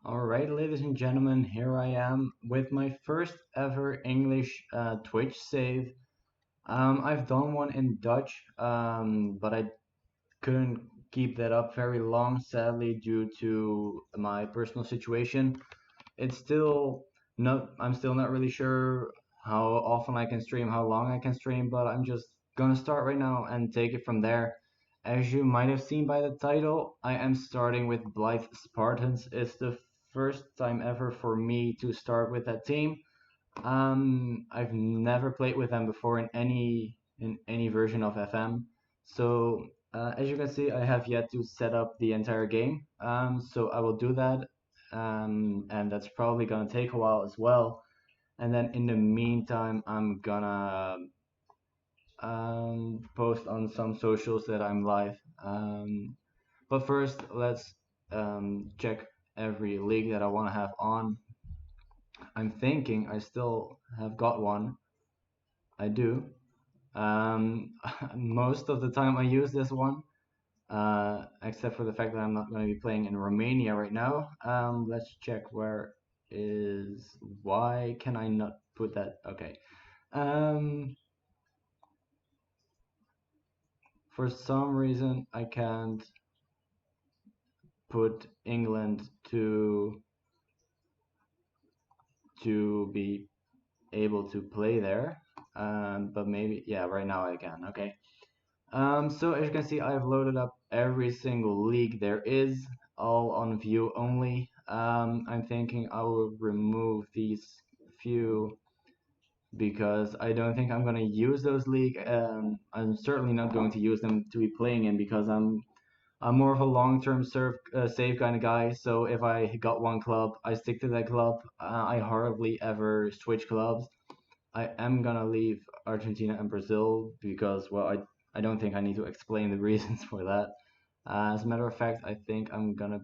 Alright, ladies and gentlemen, here I am with my first ever English Twitch save. I've done one in Dutch, but I couldn't keep that up very long, sadly, due to my personal situation. It's still I'm still not really sure how often I can stream, how long I can stream, but I'm just gonna start right now and take it from there. As you might have seen by the title, I am starting with Blyth Spartans. It's the first time ever for me to start with that team. I've never played with them before in any version of FM. So as you can see, I have yet to set up the entire game. So I will do that, and that's probably gonna take a while as well. And then in the meantime, I'm gonna post on some socials that I'm live. But first, let's check every league that I want to have on. I'm thinking I still have got one. I do. Um, most of the time I use this one, except for the fact that I'm not going to be playing in Romania right now. Let's check where is. Why can I not put that? Okay. Um, for some reason I can't put England to be able to play there. But maybe, yeah, right now I can. Okay. So as you can see, I've loaded up every single league there is, all on view only. I'm thinking I will remove these few because I don't think I'm gonna use those league. I'm certainly not going to use them to be playing in because I'm more of a long-term save kind of guy. So if I got one club, I stick to that club. I hardly ever switch clubs. I am gonna leave Argentina and Brazil because, well, I don't think I need to explain the reasons for that. As a matter of fact, I think I'm gonna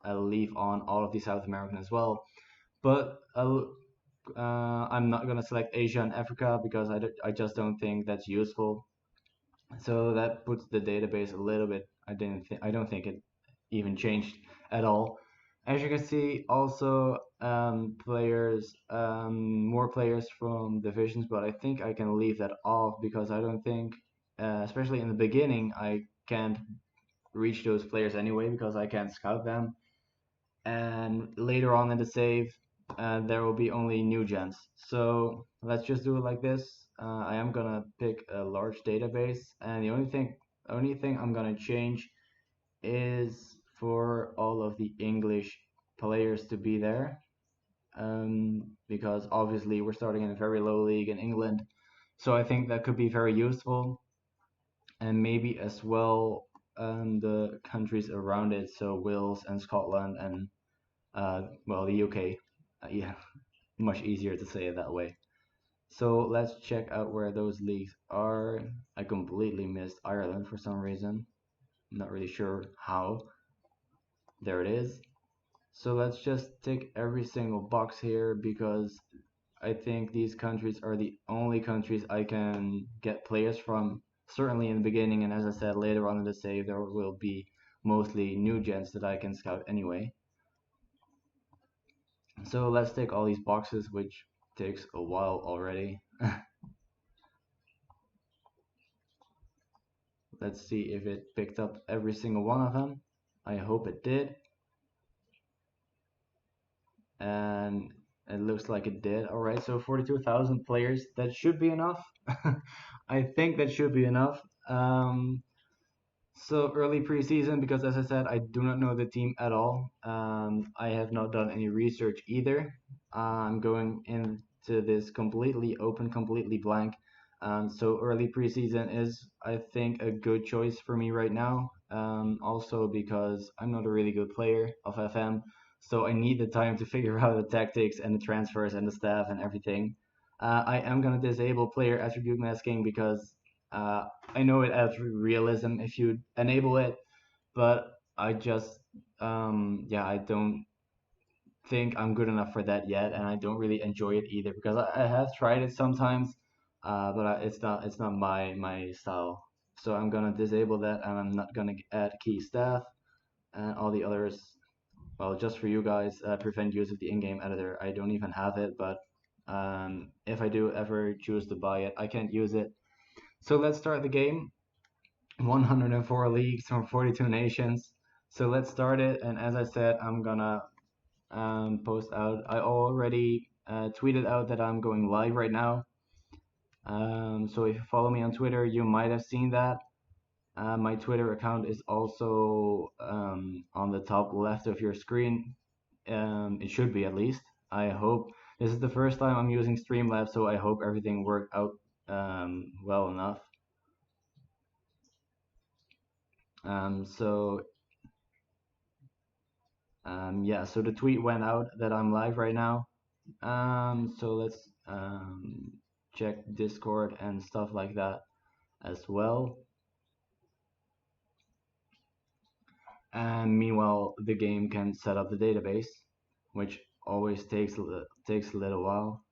leave on all of the South American as well. But I'm not gonna select Asia and Africa because I just don't think that's useful. So that puts the database a little bit. I don't think it even changed at all. As you can see, also more players from divisions, but I think I can leave that off because I don't think, especially in the beginning, I can't reach those players anyway because I can't scout them. And later on in the save, there will be only new gens. So let's just do it like this. I am gonna pick a large database, and the only thing I'm gonna change is for all of the English players to be there, because obviously we're starting in a very low league in England, so I think that could be very useful, and maybe as well the countries around it, so Wales and Scotland and well, the UK. Yeah, much easier to say it that way. So let's check out where those leagues are. I completely missed Ireland for some reason. I'm not really sure how. There it is. So let's just tick every single box here because I think these countries are the only countries I can get players from. Certainly in the beginning, and as I said later on in the save, there will be mostly new gens that I can scout anyway. So let's tick all these boxes, which takes a while already. Let's see if it picked up every single one of them. I hope it did. And it looks like it did. All right, so 42,000 players. That should be enough. I think that should be enough. So early preseason, because as I said, I do not know the team at all. I have not done any research either. I'm going into this completely open, completely blank. So early preseason is, I think, a good choice for me right now. Also because I'm not a really good player of FM, so I need the time to figure out the tactics and the transfers and the staff and everything. I am gonna disable player attribute masking because uh, I know it adds realism if you enable it, but I just yeah, I don't think I'm good enough for that yet, and I don't really enjoy it either because I have tried it sometimes, but it's not my style. So I'm gonna disable that, and I'm not gonna add key staff and all the others. well, just for you guys, prevent use of the in-game editor. I don't even have it, but if I do ever choose to buy it, I can't use it. So let's start the game. 104 leagues from 42 nations. So let's start it. And as I said, I'm gonna post out. I already tweeted out that I'm going live right now. So if you follow me on Twitter, you might have seen that. My Twitter account is also on the top left of your screen. It should be at least. I hope. This is the first time I'm using Streamlabs, so I hope everything worked out well enough. So yeah, so the tweet went out that I'm live right now. So let's check Discord and stuff like that as well. And meanwhile, the game can set up the database, which always takes a little while.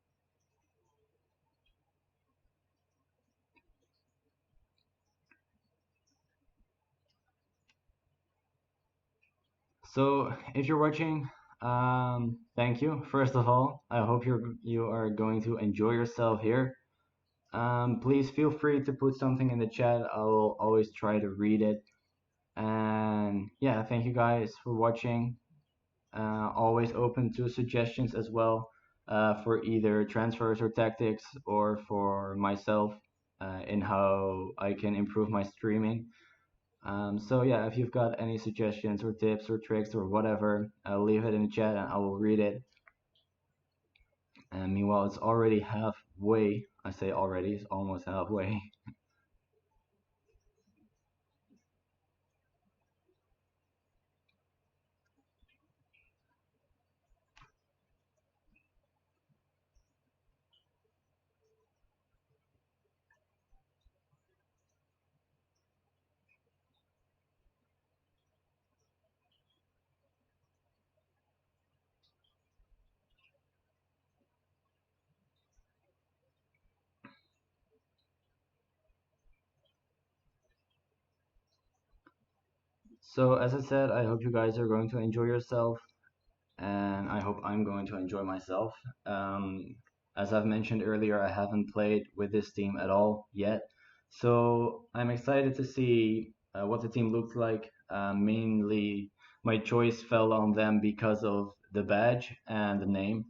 So if you're watching, thank you. First of all, I hope you are going to enjoy yourself here. Please feel free to put something in the chat. I will always try to read it. And yeah, thank you guys for watching. Always open to suggestions as well for either transfers or tactics, or for myself in how I can improve my streaming. So yeah, if you've got any suggestions or tips or tricks or whatever, leave it in the chat and I will read it. And meanwhile, it's already halfway. I say already, it's almost halfway. So as I said, I hope you guys are going to enjoy yourself, and I hope I'm going to enjoy myself. As I've mentioned earlier, I haven't played with this team at all yet, so I'm excited to see what the team looks like. Mainly, my choice fell on them because of the badge and the name,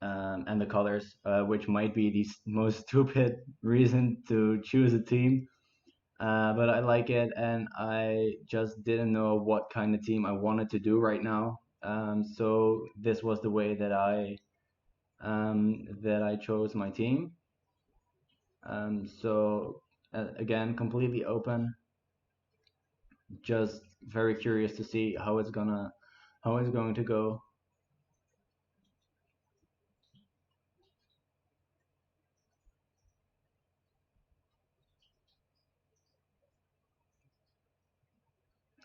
and the colors, which might be the most stupid reason to choose a team. But I like it, and I just didn't know what kind of team I wanted to do right now. So this was the way that I chose my team. So again, completely open. Just very curious to see how it's going to go.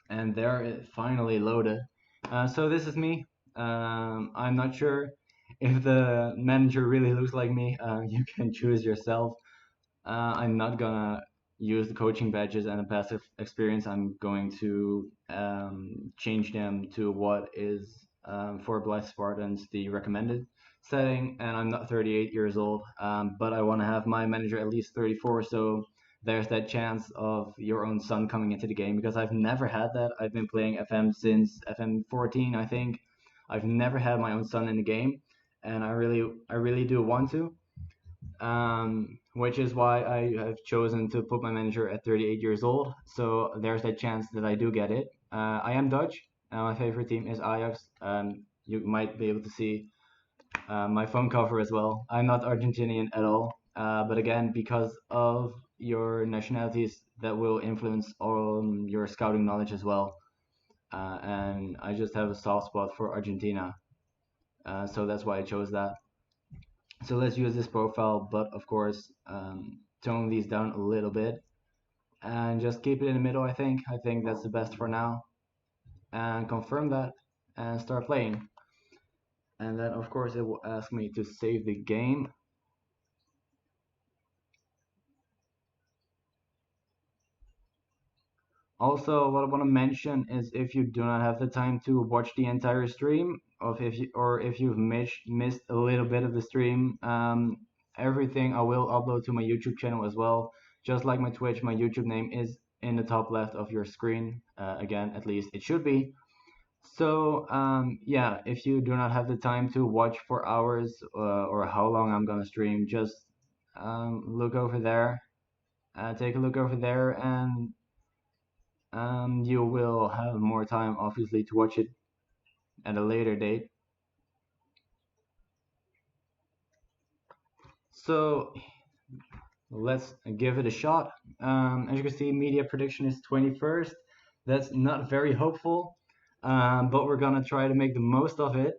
And there it finally loaded. So this is me. I'm not sure if the manager really looks like me. You can choose yourself. I'm not gonna use the coaching badges and the passive experience. I'm going to change them to what is for Blyth Spartans the recommended setting. And I'm not 38 years old, but I want to have my manager at least 34. So there's that chance of your own son coming into the game, because I've never had that. I've been playing FM since FM14, I think. I've never had my own son in the game, and I really do want to. Which is why I have chosen to put my manager at 38 years old. So there's that chance that I do get it. I am Dutch. My favorite team is Ajax. You might be able to see my phone cover as well. I'm not Argentinian at all. But again, because of your nationalities, that will influence all your scouting knowledge as well. And I just have a soft spot for Argentina. So that's why I chose that. So let's use this profile, but of course, tone these down a little bit and just keep it in the middle. I think that's the best for now, and confirm that and start playing. And then of course it will ask me to save the game. Also, what I want to mention is if you do not have the time to watch the entire stream, or if you've missed a little bit of the stream, everything I will upload to my YouTube channel as well. Just like my Twitch, my YouTube name is in the top left of your screen. Again, at least it should be. So yeah, if you do not have the time to watch for hours or how long I'm gonna stream, just look over there, take a look over there, and you will have more time, obviously, to watch it at a later date. So let's give it a shot. As you can see, media prediction is 21st. That's not very hopeful, but we're gonna try to make the most of it.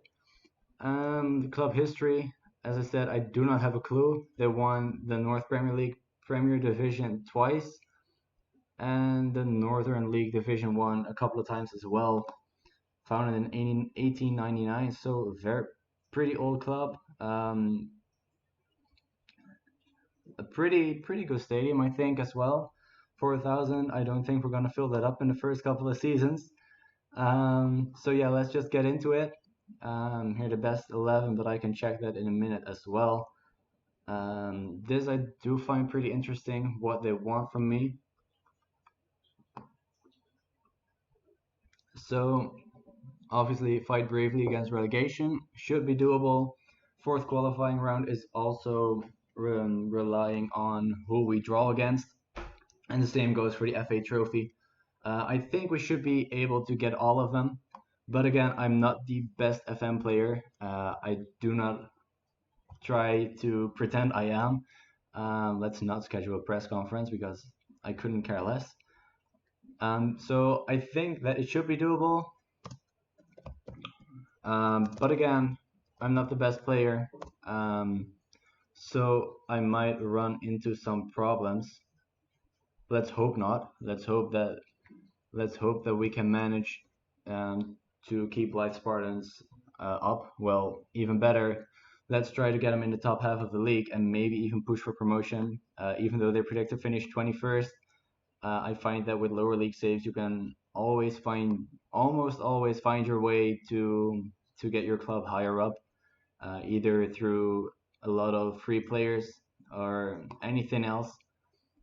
The club history, as I said, I do not have a clue. They won the North Premier League Premier Division twice, and the Northern League Division 1 a couple of times as well. Founded in 1899, so very pretty old club. A pretty good stadium, I think, as well. 4,000. I don't think we're gonna fill that up in the first couple of seasons. So yeah, let's just get into it. Here the best 11, but I can check that in a minute as well. This I do find pretty interesting, what they want from me. So obviously fight bravely against relegation should be doable. Fourth qualifying round is also relying on who we draw against, and the same goes for the FA Trophy. I think we should be able to get all of them, but again, I'm not the best FM player. I do not try to pretend I am. Let's not schedule a press conference because I couldn't care less. So I think that it should be doable. But again, I'm not the best player. So I might run into some problems. Let's hope not. Let's hope that we can manage to keep Blyth Spartans up. Well, even better, let's try to get them in the top half of the league and maybe even push for promotion. Even though they predict to finish 21st, I find that with lower league saves you can almost always find your way to get your club higher up, either through a lot of free players or anything else.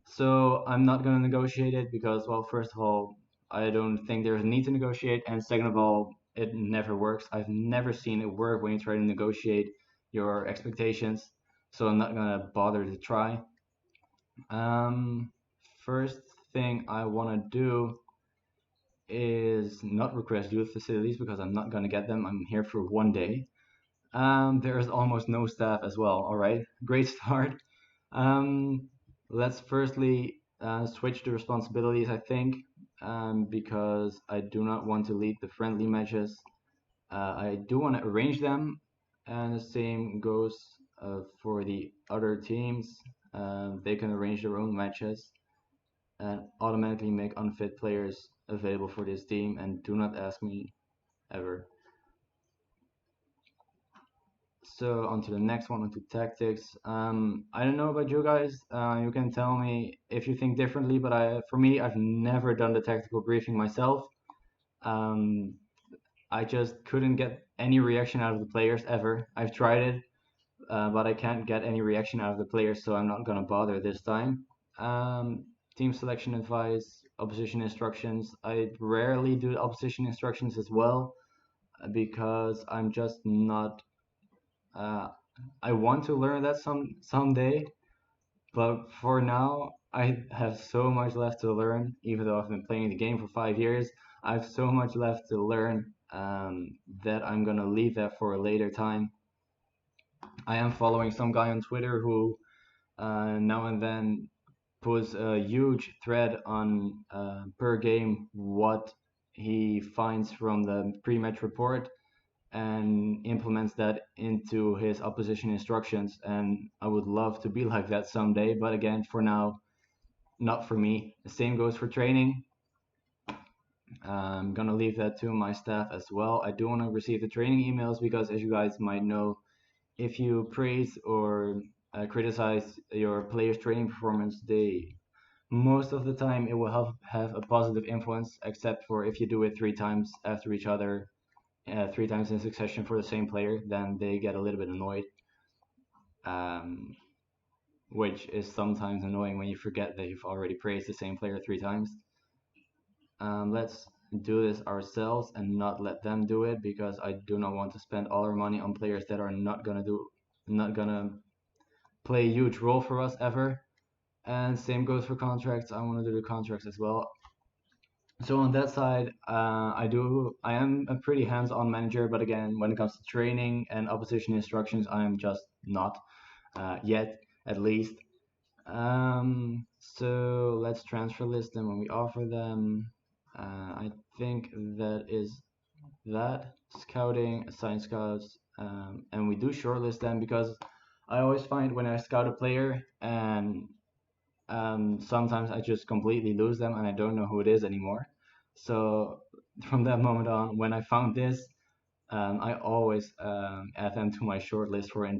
So I'm not going to negotiate it because, well, first of all, I don't think there's a need to negotiate, and second of all, it never works. I've never seen it work when you try to negotiate your expectations, so I'm not going to bother to try. First thing I want to do is not request youth facilities because I'm not going to get them. I'm here for one day. There is almost no staff as well. All right, great start. Let's firstly switch the responsibilities, I think, because I do not want to lead the friendly matches. I do want to arrange them, and the same goes for the other teams. They can arrange their own matches and automatically make unfit players available for this team, and do not ask me ever. So on to the next one, onto tactics. I don't know about you guys. You can tell me if you think differently, but for me, I've never done the tactical briefing myself. I just couldn't get any reaction out of the players ever. I've tried it, but I can't get any reaction out of the players, so I'm not gonna bother this time. Team selection advice, opposition instructions. I rarely do opposition instructions as well because I'm just not. I want to learn that someday, but for now I have so much left to learn. Even though I've been playing the game for 5 years, I have so much left to learn that I'm gonna leave that for a later time. I am following some guy on Twitter who now and then puts a huge thread on per game what he finds from the pre-match report and implements that into his opposition instructions, and I would love to be like that someday, but again, for now, not for me. The same goes for training. I'm gonna leave that to my staff as well. I do want to receive the training emails because, as you guys might know, if you praise or criticize your players' training performance, they most of the time it will have a positive influence, except for if you do it 3 times after each other, 3 times in succession for the same player, then they get a little bit annoyed. Um, which is sometimes annoying when you forget that you've already praised the same player 3 times. Let's do this ourselves and not let them do it, because I do not want to spend all our money on players that are not gonna play a huge role for us ever. And same goes for contracts. I want to do the contracts as well. So on that side, I am a pretty hands-on manager, but again, when it comes to training and opposition instructions, I am just not yet, at least. So let's transfer list them when we offer them. I think that is that. Scouting, assign scouts, and we do shortlist them, because I always find when I scout a player and sometimes I just completely lose them and I don't know who it is anymore. So from that moment on, when I found this, I always add them to my shortlist for an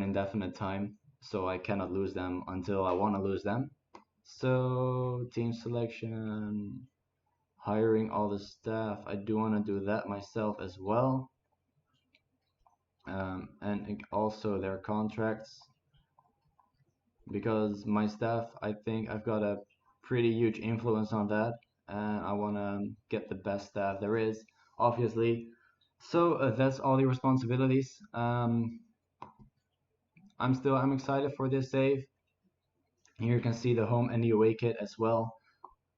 indefinite time, so I cannot lose them until I want to lose them. So team selection, hiring all the staff, I do want to do that myself as well. And also their contracts, because my staff, I think I've got a pretty huge influence on that, and I want to get the best staff there is, obviously. So that's all the responsibilities. I'm excited for this save. Here you can see the home and the away kit as well.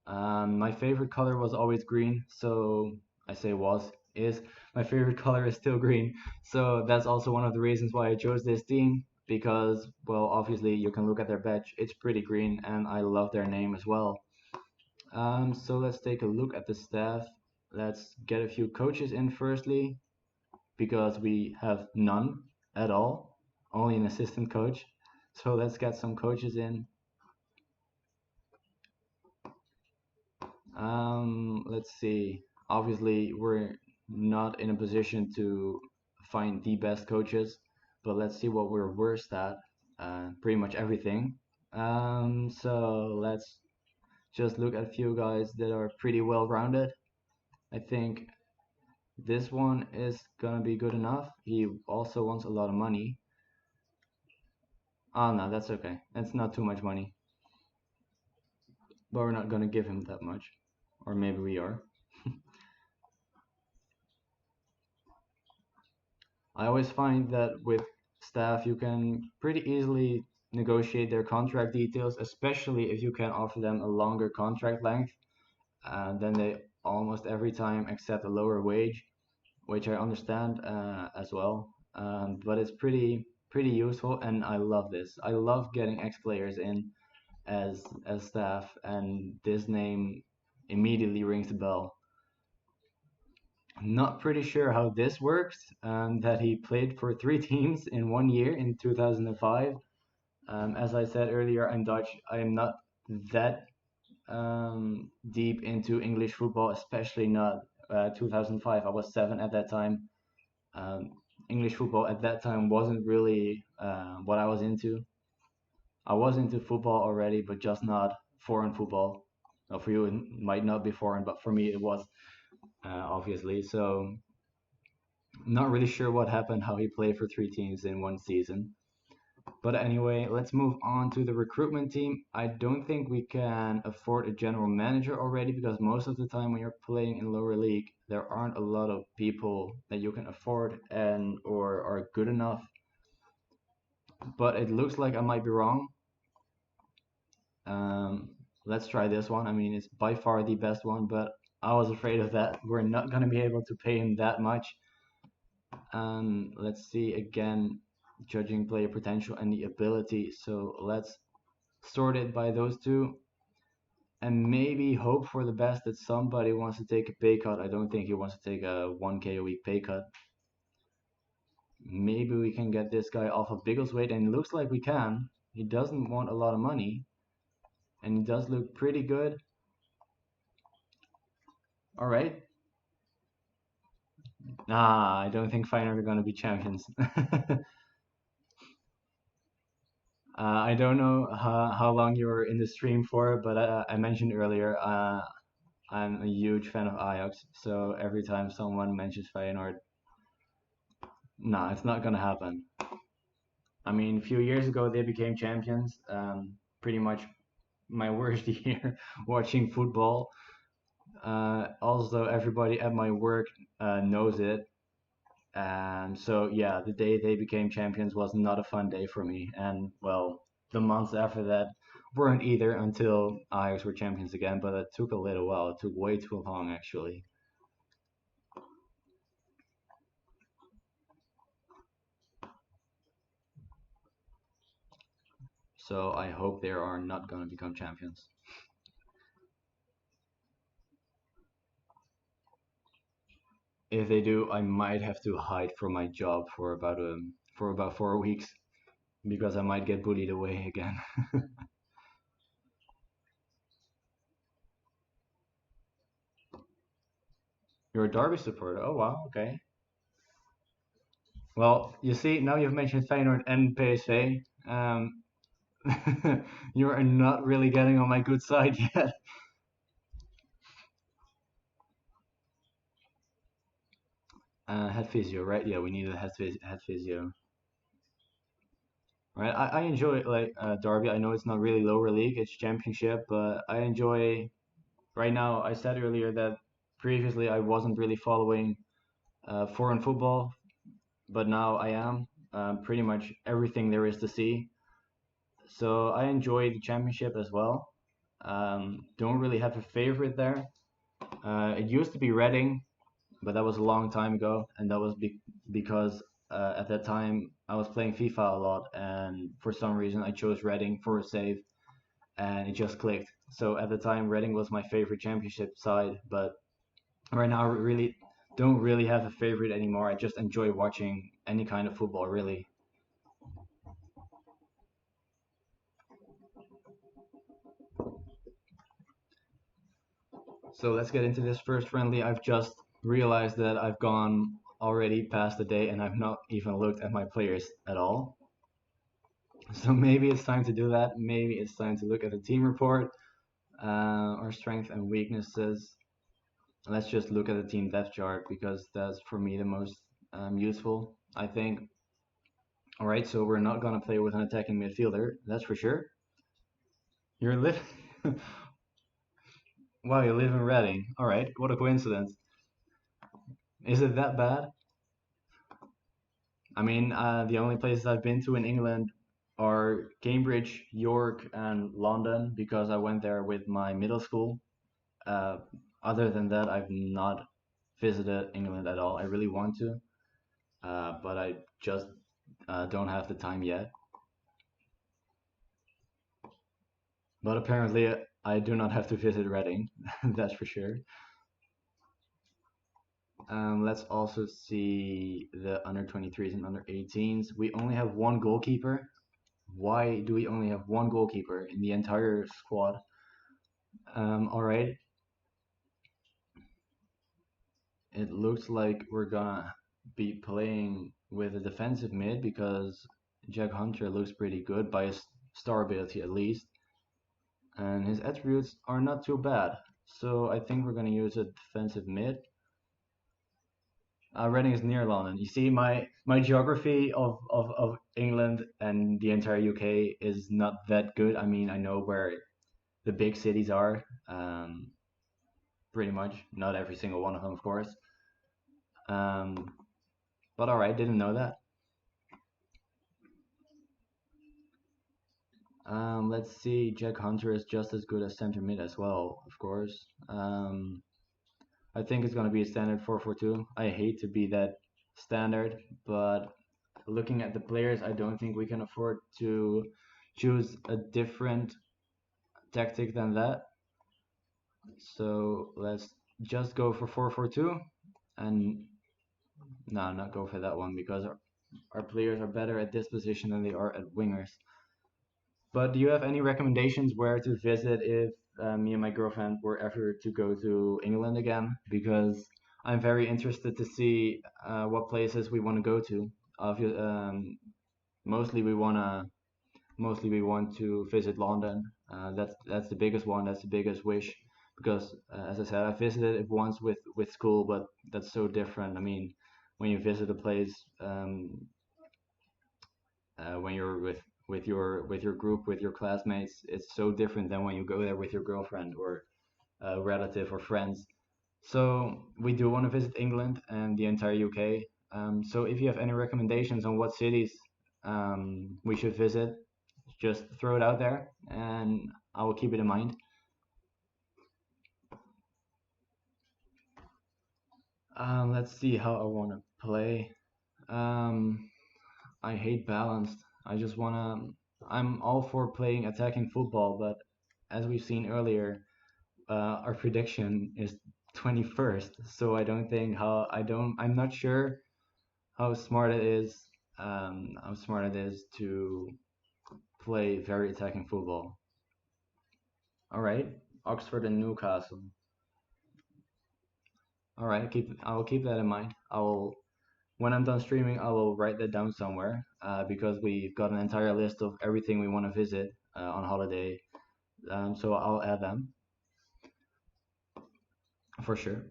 My favorite color was always green, so I say is. My favorite color is still green, so that's also one of the reasons why I chose this team, because, well, obviously you can look at their badge, it's pretty green, and I love their name as well. So let's take a look at the staff. Let's get a few coaches in firstly, because we have none at all, only an assistant coach. So let's get some coaches in. Let's see. Obviously, we're not in a position to find the best coaches, but let's see what we're worst at. Pretty much everything. So let's just look at a few guys that are pretty well rounded. I think this one is gonna be good enough. He also wants a lot of money. Oh no, that's okay. That's not too much money. But we're not gonna give him that much. Or maybe we are. I always find that with staff you can pretty easily negotiate their contract details, especially if you can offer them a longer contract length. Then they almost every time accept a lower wage, which I understand as well. But it's pretty useful, and I love this. I love getting ex-players in as staff, and this name immediately rings the bell. Not pretty sure how this works, that he played for 3 teams in 1 year in 2005. As I said earlier, I'm Dutch. I am not that deep into English football, especially not 2005. I was 7 at that time. English football at that time wasn't really what I was into. I was into football already, but just not foreign football. Well, for you, it might not be foreign, but for me, it was, obviously. So not really sure what happened, how he played for 3 teams in 1 season. But anyway, let's move on to the recruitment team. I don't think we can afford a general manager already, because most of the time when you're playing in lower league, there aren't a lot of people that you can afford and or are good enough. But it looks like I might be wrong. Let's try this one. I mean, it's by far the best one, but I was afraid of that. We're not going to be able to pay him that much. Let's see again, judging player potential and the ability. So let's sort it by those two, and maybe hope for the best that somebody wants to take a pay cut. I don't think he wants to take a 1K a week pay cut. Maybe we can get this guy off of Biggleswade, and it looks like we can. He doesn't want a lot of money, and he does look pretty good. All right. Nah, I don't think Feyenoord are going to be champions. I don't know how long you were in the stream for, but I mentioned earlier I'm a huge fan of Ajax. So every time someone mentions Feyenoord, no, it's not gonna happen. I mean, a few years ago they became champions. Pretty much my worst year watching football. Also, everybody at my work knows it. And so, yeah, the day they became champions was not a fun day for me. And, well, the months after that weren't either until Ajax were champions again, but it took a little while. It took way too long, actually. So, I hope they are not going to become champions. If they do, I might have to hide from my job for about 4 weeks because I might get bullied away again. You're a Derby supporter. Oh wow, okay. Well, you see, now you've mentioned Feyenoord and PSV. You are not really getting on my good side yet. Head physio, right? Yeah, we need a head physio. Right, I enjoy like Derby. I know it's not really lower league, it's championship, but I enjoy. Right now, I said earlier that previously I wasn't really following foreign football, but now I am. Pretty much everything there is to see. So I enjoy the championship as well. Don't really have a favorite there. It used to be Reading, but that was a long time ago, and that was because at that time I was playing FIFA a lot, and for some reason I chose Reading for a save, and it just clicked. So at the time, Reading was my favorite championship side, but right now I really don't really have a favorite anymore. I just enjoy watching any kind of football, really. So let's get into this first friendly. I've just realized that I've gone already past the day and I've not even looked at my players at all. So maybe it's time to do that. Maybe it's time to look at the team report, our strengths and weaknesses. Let's just look at the team depth chart because that's for me the most useful, I think. All right, so we're not gonna play with an attacking midfielder, that's for sure. You're living. Wow, you live in Reading. All right, what a coincidence. Is it that bad? I mean, the only places I've been to in England are Cambridge, York, and London because I went there with my middle school. Uh, Other than that, I've not visited England at all. I really want to, but I just don't have the time yet. But apparently, I do not have to visit Reading, that's for sure. Let's also see the under 23s and under 18s. We only have one goalkeeper. Why do we only have one goalkeeper in the entire squad? All right. It looks like we're gonna be playing with a defensive mid because Jack Hunter looks pretty good by his star ability at least, and his attributes are not too bad. So I think we're gonna use a defensive mid. Reading is near London. You see, my geography of England and the entire UK is not that good. I mean, I know where the big cities are, pretty much. Not every single one of them, of course. Um, but all right, didn't know that. Let's see. Jack Hunter is just as good as center mid as well, of course. I think it's gonna be a standard 4-4-2. I hate to be that standard, but looking at the players, I don't think we can afford to choose a different tactic than that. So let's just go for 4-4-2 and no, not go for that one because our players are better at this position than they are at wingers. But do you have any recommendations where to visit if me and my girlfriend were ever to go to England again? Because I'm very interested to see what places we want to go to. Mostly we want to mostly we want to visit London. That's the biggest one. That's the biggest wish because, as I said, I visited it once with school, but that's so different. I mean, when you visit a place, when you're with your group, with your classmates, it's so different than when you go there with your girlfriend or a relative or friends. So we do want to visit England and the entire UK. So if you have any recommendations on what cities we should visit, just throw it out there, and I will keep it in mind. Let's see how I want to play. Um, I hate balanced. I just wanna. I'm all for playing attacking football, but as we've seen earlier, our prediction is 21st. So I don't think how I don't. I'm not sure how smart it is. How smart it is to play very attacking football. All right, Oxford and Newcastle. All right, I will keep that in mind. I will when I'm done streaming, I will write that down somewhere because we've got an entire list of everything we want to visit on holiday. So I'll add them for sure.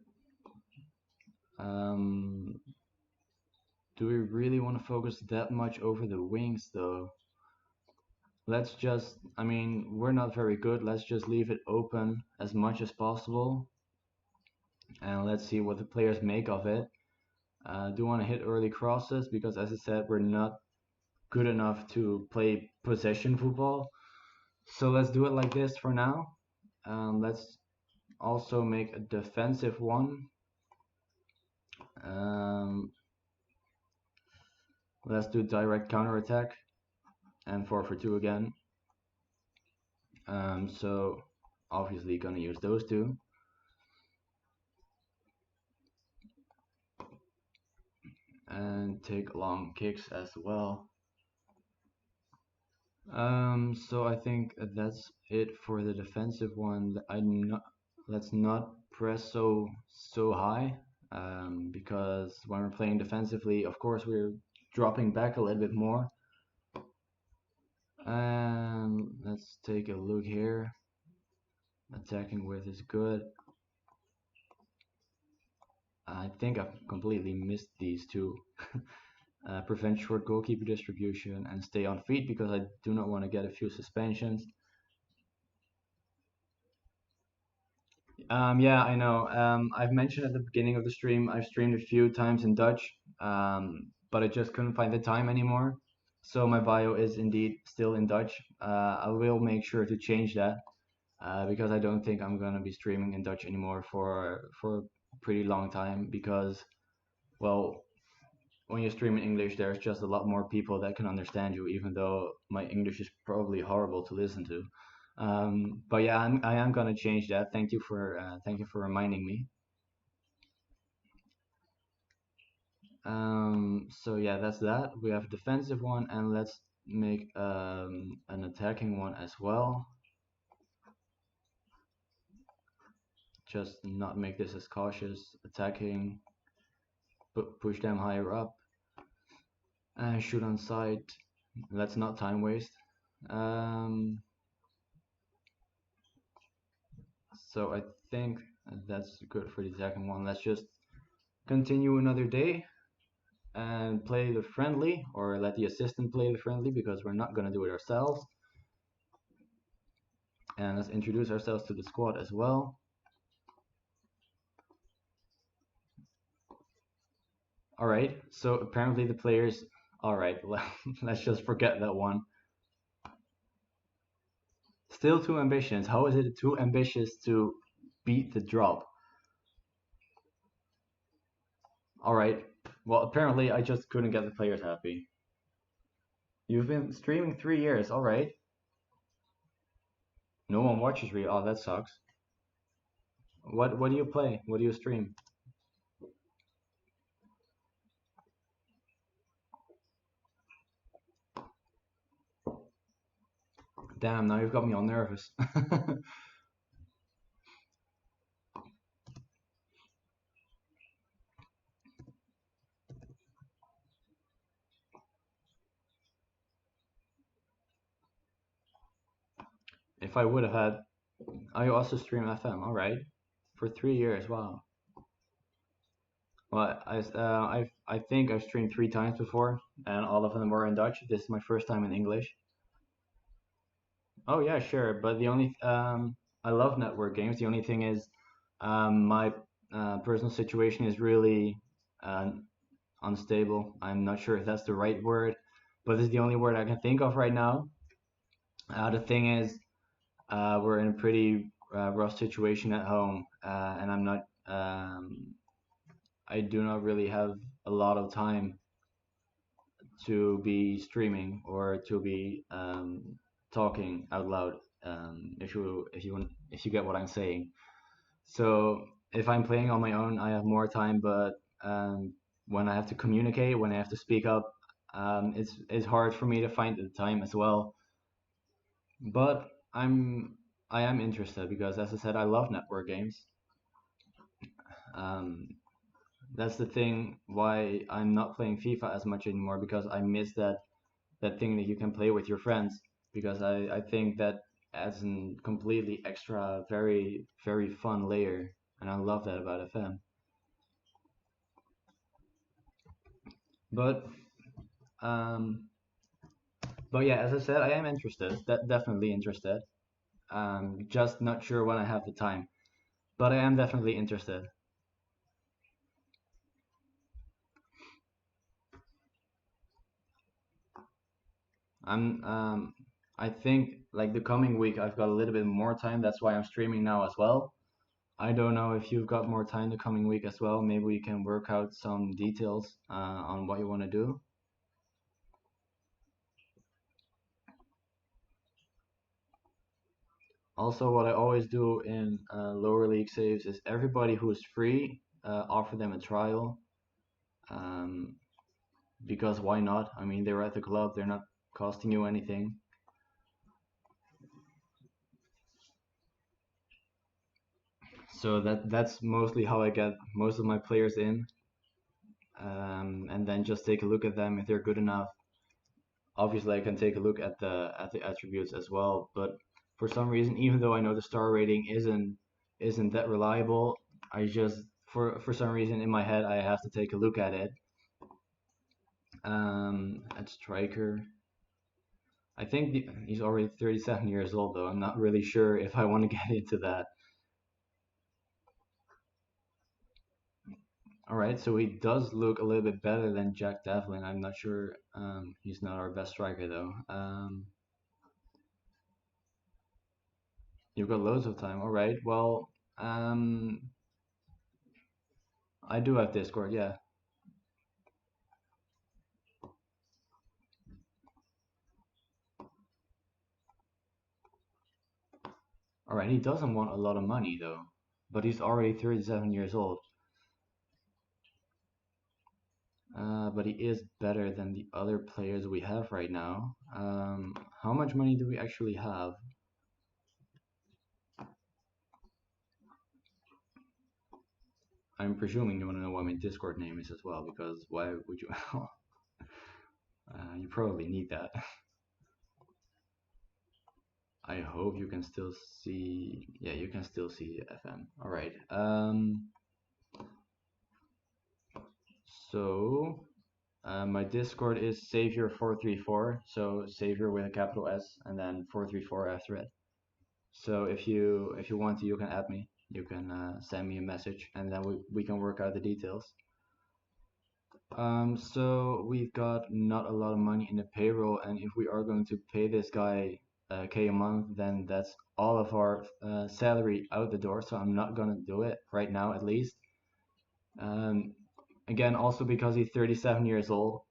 Um, do we really want to focus that much over the wings though? I mean, we're not very good. Let's just leave it open as much as possible and let's see what the players make of it. Do want to hit early crosses because, as I said, we're not good enough to play possession football. So let's do it like this for now. Let's also make a defensive one. Um, let's do direct counter attack and 4 for 2 again. So obviously gonna use those two. And take long kicks as well. So I think that's it for the defensive one. Let's not press so high, because when we're playing defensively, of course we're dropping back a little bit more. And let's take a look here. Attacking width is good. I think I've completely missed these two. Prevent short goalkeeper distribution and stay on feet because I do not want to get a few suspensions. Yeah, I know. I've mentioned at the beginning of the stream, I've streamed a few times in Dutch, but I just couldn't find the time anymore. So my bio is indeed still in Dutch. I will make sure to change that because I don't think I'm gonna be streaming in Dutch anymore for a pretty long time because, well, when you stream in English, there's just a lot more people that can understand you, even though my English is probably horrible to listen to. But yeah, I am gonna change that. Thank you for reminding me. So yeah, that's that. We have a defensive one, and let's make an attacking one as well. Just not make this as cautious. Attacking, push them higher up, and shoot on sight. Let's not time waste. So I think that's good for the attacking one. Let's just continue another day and play the friendly, or let the assistant play the friendly because we're not gonna do it ourselves. And let's introduce ourselves to the squad as well. All right, so apparently the players. All right, let's just forget that one. Still too ambitious. How is it too ambitious to beat the drop? All right. Well, apparently I just couldn't get the players happy. You've been streaming 3 years. All right. No one watches you. Oh, that sucks. What do you play? What do you stream? Damn, now you've got me all nervous. If I would have had, I also stream FM. All right, for 3 years. Wow. Well, I think I've streamed 3 times before, and all of them were in Dutch. This is my first time in English. Oh yeah, sure. But the only I love network games. The only thing is, my personal situation is really uh, unstable. I'm not sure if that's the right word, but this is the only word I can think of right now. The thing is, we're in a pretty rough situation at home, and I do not really have a lot of time to be streaming or to be talking out loud. If you get what I'm saying. So if I'm playing on my own, I have more time, but when I have to communicate, when I have to speak up, it's hard for me to find the time as well. But I am interested because, as I said, I love network games. Um, that's the thing why I'm not playing FIFA as much anymore because I miss that thing that you can play with your friends because I think that adds a completely extra, very, very fun layer, and I love that about FM. But um, but yeah, as I said, I am interested, definitely interested. Just not sure when I have the time, but I am definitely interested. I'm I think like the coming week I've got a little bit more time. That's why I'm streaming now as well. I don't know if you've got more time the coming week as well. Maybe we can work out some details on what you want to do. Also, what I always do in lower league saves is everybody who is free, offer them a trial. Um, because why not? I mean, they're at the club, they're not costing you anything. So that's mostly how I get most of my players in, and then just take a look at them if they're good enough. Obviously, I can take a look at the attributes as well, but for some reason, even though I know the star rating isn't that reliable, I just for some reason in my head I have to take a look at it. At striker, I think he's already 37 years old though. I'm not really sure if I want to get into that. All right, so he does look a little bit better than Jack Devlin. I'm not sure. He's not our best striker though. You've got loads of time. All right. Well, um, I do have Discord. Yeah. All right. He doesn't want a lot of money though, but he's already 37 years old. But he is better than the other players we have right now. How much money do we actually have? I'm presuming you want to know what my Discord name is as well, because why would you? You probably need that. I hope you can still see. Yeah, you can still see FM. All right. So my Discord is Savior434. So Savior with a capital S and then 434 after it. So if you want to, you can add me. You can send me a message, and then we can work out the details. So we've got not a lot of money in the payroll, and if we are going to pay this guy K a month, then that's all of our salary out the door. So I'm not gonna do it right now, at least. Um, Again, also because he's 37 years old,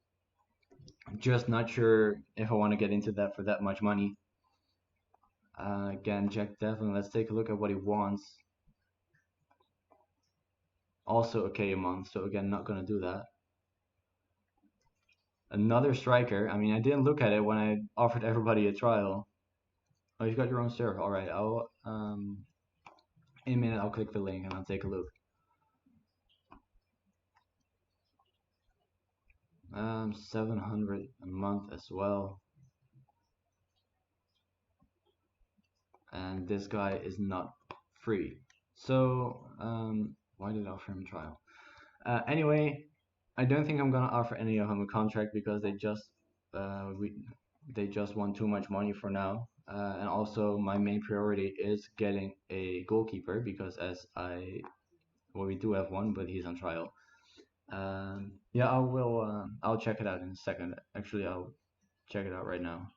just not sure if I want to get into that for that much money. Again, Jack Devlin, let's take a look at what he wants. Also a K a month, so again, not gonna do that. Another striker. I mean, I didn't look at it when I offered everybody a trial. Oh, you've got your own server. All right, I'll in a minute I'll click the link and I'll take a look. 700 a month as well. and this guy is not free. So why did I offer him a trial? Anyway, I don't think I'm gonna offer any of them a contract because uh, we they just want too much money for now. And also my main priority is getting a goalkeeper because we do have one, but he's on trial. Yeah, I will. I'll check it out in a second. Actually, I'll check it out right now.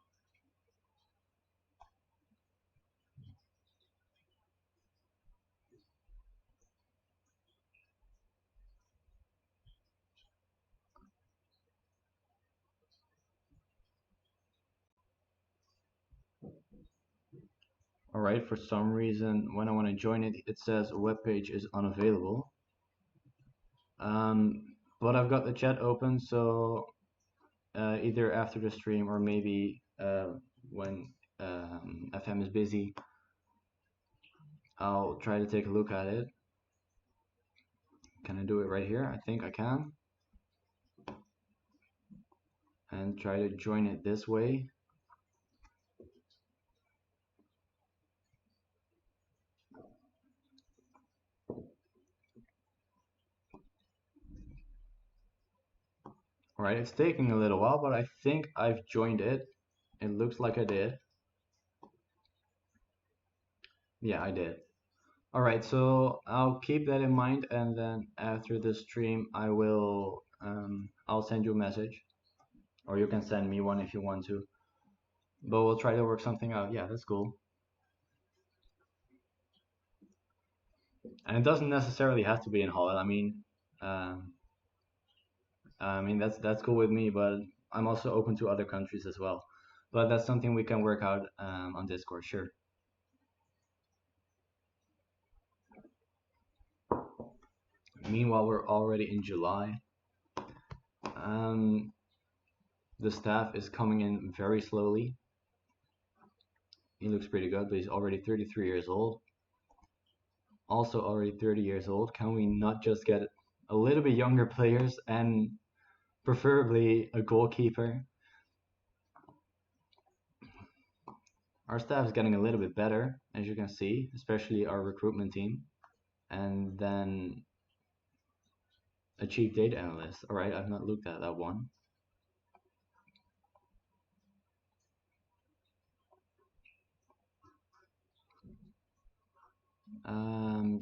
All right. For some reason, when I want to join it, it says web page is unavailable. Um, but I've got the chat open, so either after the stream or maybe when FM is busy, I'll try to take a look at it. Can I do it right here? I think I can. And try to join it this way. Alright, it's taking a little while, but I think I've joined it. It looks like I did. Yeah, I did. Alright, so I'll keep that in mind, and then after the stream I'll send you a message. Or you can send me one if you want to. But we'll try to work something out. Yeah, that's cool. And it doesn't necessarily have to be in Holland. That's cool with me, but I'm also open to other countries as well. But that's something we can work out on Discord, sure. Meanwhile, we're already in July. The staff is coming in very slowly. He looks pretty good, but he's already 33 years old. Also already 30 years old. Can we not just get a little bit younger players and preferably a goalkeeper? Our staff is getting a little bit better, as you can see, especially our recruitment team. And then a chief data analyst. All right, I've not looked at that one.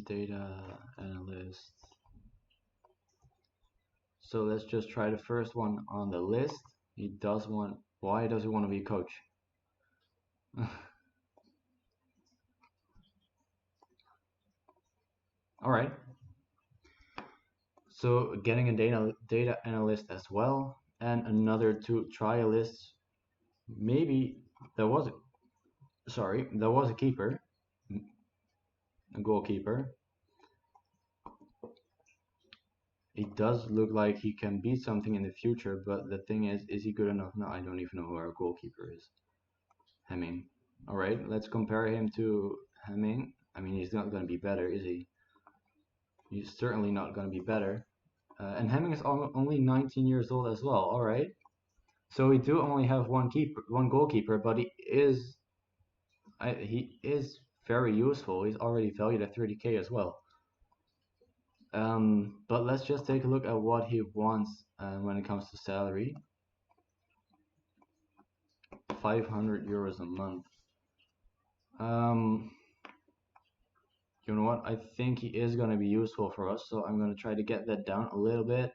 Data analyst. So let's just try the first one on the list. Why does he want to be a coach? All right. So getting a data analyst as well, and another two trialists. Maybe there was a keeper, a goalkeeper. It does look like he can be something in the future, but the thing is he good enough? No, I don't even know who our goalkeeper is. Hemming. All right, let's compare him to Hemming. I mean, he's not going to be better, is he? He's certainly not going to be better. And Hemming is only 19 years old as well. All right. So we do only have one goalkeeper, but he is very useful. He's already valued at 30k as well. But let's just take a look at what he wants when it comes to salary. 500 euros a month. You know what? I think he is going to be useful for us, so I'm going to try to get that down a little bit.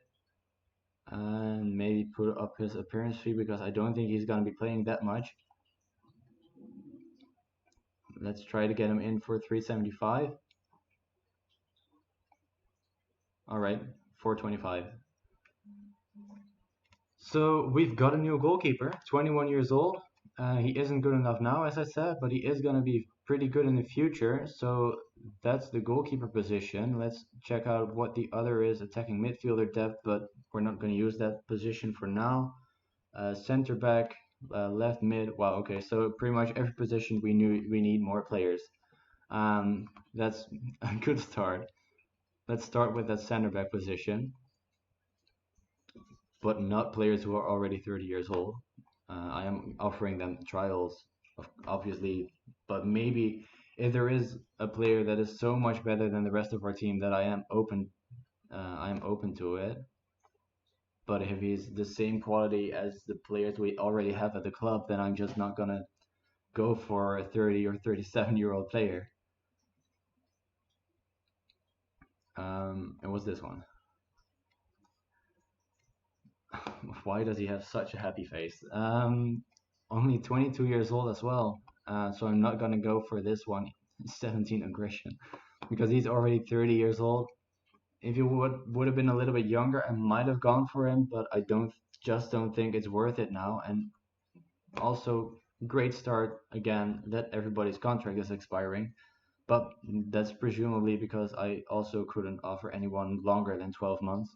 And maybe put up his appearance fee because I don't think he's going to be playing that much. Let's try to get him in for 375. All right, 425. So we've got a new goalkeeper, 21 years old. He isn't good enough now, as I said, but he is going to be pretty good in the future. So that's the goalkeeper position. Let's check out what the other is, attacking midfielder depth, but we're not going to use that position for now. Center back, left mid. Wow, okay, so pretty much every position we need more players. That's a good start. Let's start with that center back position, but not players who are already 30 years old. I am offering them trials obviously, but maybe if there is a player that is so much better than the rest of our team that I am open to it. But if he's the same quality as the players we already have at the club, then I'm just not gonna go for a 30 or 37-year-old player. And what's this one? Why does he have such a happy face? Only 22 years old as well. So I'm not gonna go for this one. 17 aggression, because he's already 30 years old. If he would have been a little bit younger, I might have gone for him, but I don't think it's worth it now. And also, great start again that everybody's contract is expiring, but that's presumably because I also couldn't offer anyone longer than 12 months.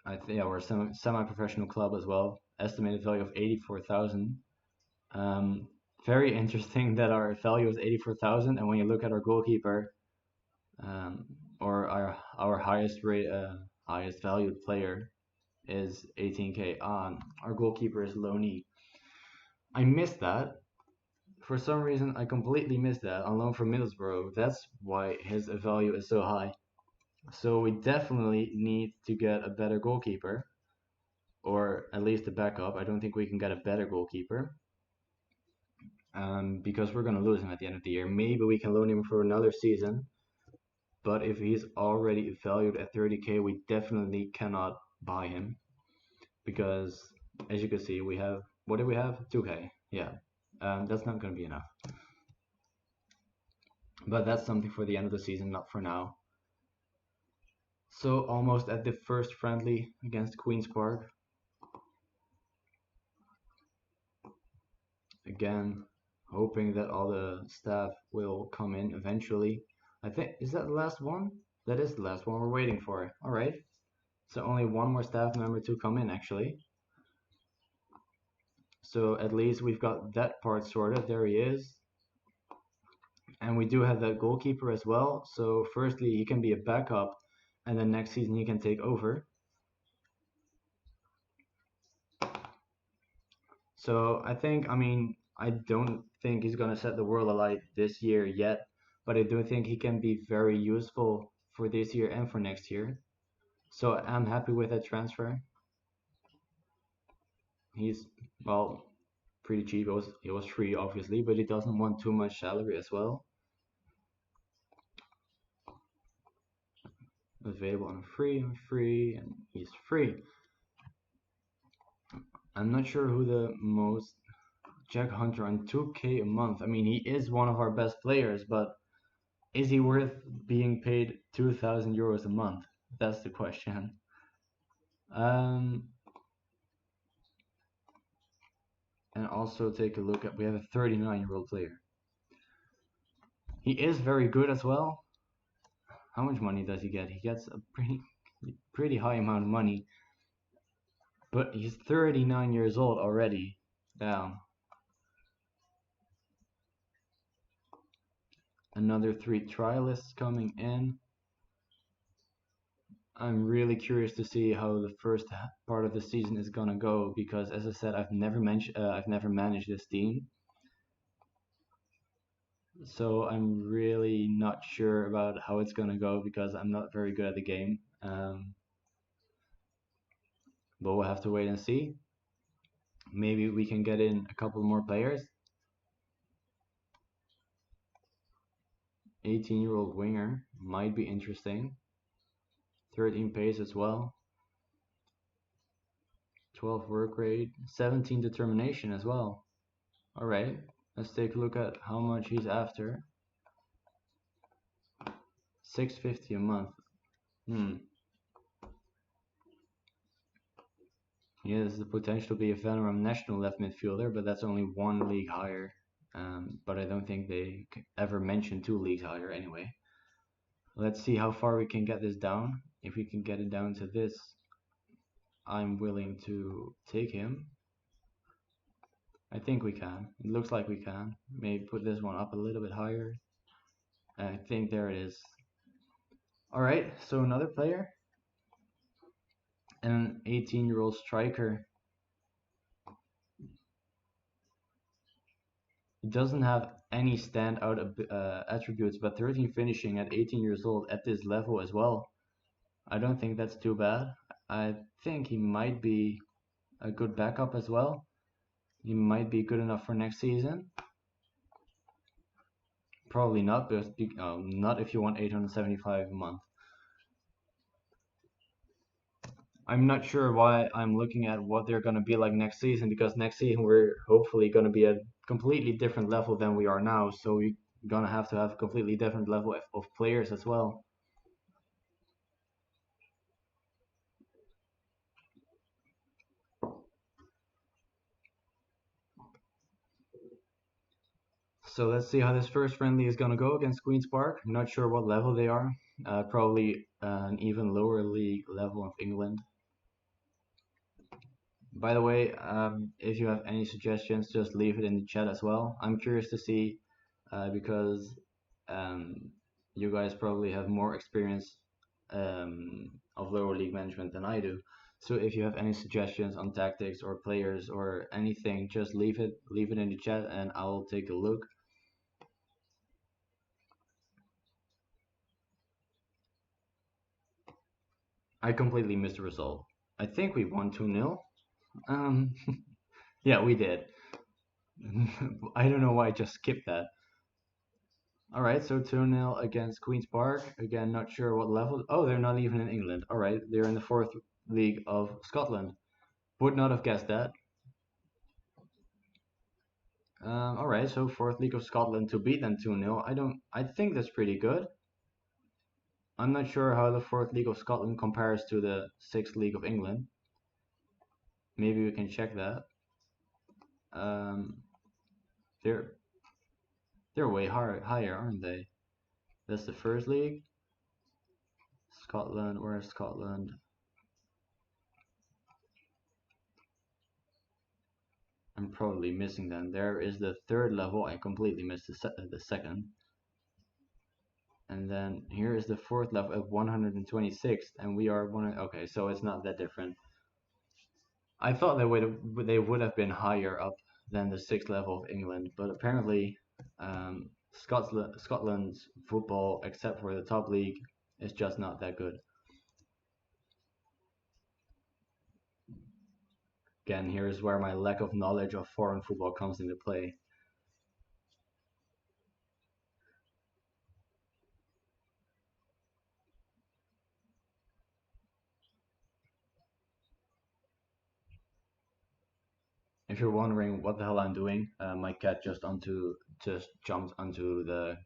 I think, yeah, we're a semi-professional club as well. Estimated value of 84,000. Um, Very interesting that our value is 84,000, and when you look at our goalkeeper, um, or our highest valued player is 18k on. Our goalkeeper is Loney. I missed that. For some reason, I completely missed that on loan from Middlesbrough. That's why his value is so high. So we definitely need to get a better goalkeeper, or at least a backup. I don't think we can get a better goalkeeper, because we're gonna lose him at the end of the year. Maybe we can loan him for another season, but if he's already valued at 30k, we definitely cannot buy him, because as you can see, we have, what do we have? 2k. Yeah, that's not gonna be enough. But that's something for the end of the season, not for now. So almost at the first friendly against Queen's Park. Again, hoping that all the staff will come in eventually. I think, is that the last one? That is the last one we're waiting for. All right. So only one more staff member to come in, actually. So at least we've got that part sorted. There he is. And we do have that goalkeeper as well. So firstly, he can be a backup, and then next season he can take over. So I mean, I don't think he's gonna set the world alight this year yet, but I do think he can be very useful for this year and for next year. So I'm happy with that transfer. He's, well, pretty cheap. It was free obviously, but he doesn't want too much salary as well. Available on free, and he's free. I'm not sure who the most, Jack Hunter on 2k a month. I mean, he is one of our best players, but is he worth being paid 2,000 euros a month? That's the question. And also take a look at, we have a 39-year-old player. He is very good as well. How much money does he get? He gets a pretty high amount of money, but he's 39 years old already. Damn. Another 3 trialists coming in. I'm really curious to see how the first part of the season is gonna go, because as I said, I've never managed this team, so I'm really not sure about how it's gonna go because I'm not very good at the game. But we'll have to wait and see. Maybe we can get in a couple more players. 18-year-old winger might be interesting. 13 pace as well. 12 work rate. 17 determination as well. Alright, let's take a look at how much he's after. 650 a month. He has the potential to be a Venom national left midfielder, but that's only one league higher. But I don't think they ever mention 2 leagues higher anyway. Let's see how far we can get this down. If we can get it down to this, I'm willing to take him. I think we can. It looks like we can. Maybe put this one up a little bit higher. I think there it is. Alright, so another player. And an 18-year-old striker. doesn't have any standout attributes, but 13 finishing at 18 years old at this level as well. I don't think that's too bad. I think he might be a good backup as well. He might be good enough for next season. Probably not, but not if you want 875 a month. I'm not sure why I'm looking at what they're going to be like next season, because next season we're hopefully going to be at a completely different level than we are now. So we're going to have a completely different level of players as well. So let's see how this first friendly is going to go against Queen's Park. I'm not sure what level they are. Probably an even lower league level of England. By the way, if you have any suggestions, just leave it in the chat as well. I'm curious to see because um, you guys probably have more experience of lower league management than I do. So if you have any suggestions on tactics or players or anything, just leave it in the chat and I'll take a look. I completely missed the result. I think we won 2-0. Um, yeah, we did. I don't know why I just skipped that. All right, so 2-0 against Queen's Park. Again, not sure what level. Oh, they're not even in England. All right, they're in the fourth league of Scotland. Would not have guessed that. All right, so fourth league of Scotland to beat them 2-0. I think that's pretty good. I'm not sure how the fourth league of Scotland compares to the sixth league of England. Maybe we can check that. Um, they're way higher, aren't they? That's the first league. Scotland, where's Scotland? I'm probably missing them. There is the third level. I completely missed the second. And then here is the fourth level of 126th, and we are one. Okay, so it's not that different. I thought they would have been higher up than the sixth level of England, but apparently Scotland's football, except for the top league, is just not that good. Again, here's where my lack of knowledge of foreign football comes into play. If you're wondering what the hell I'm doing, my cat just jumped onto the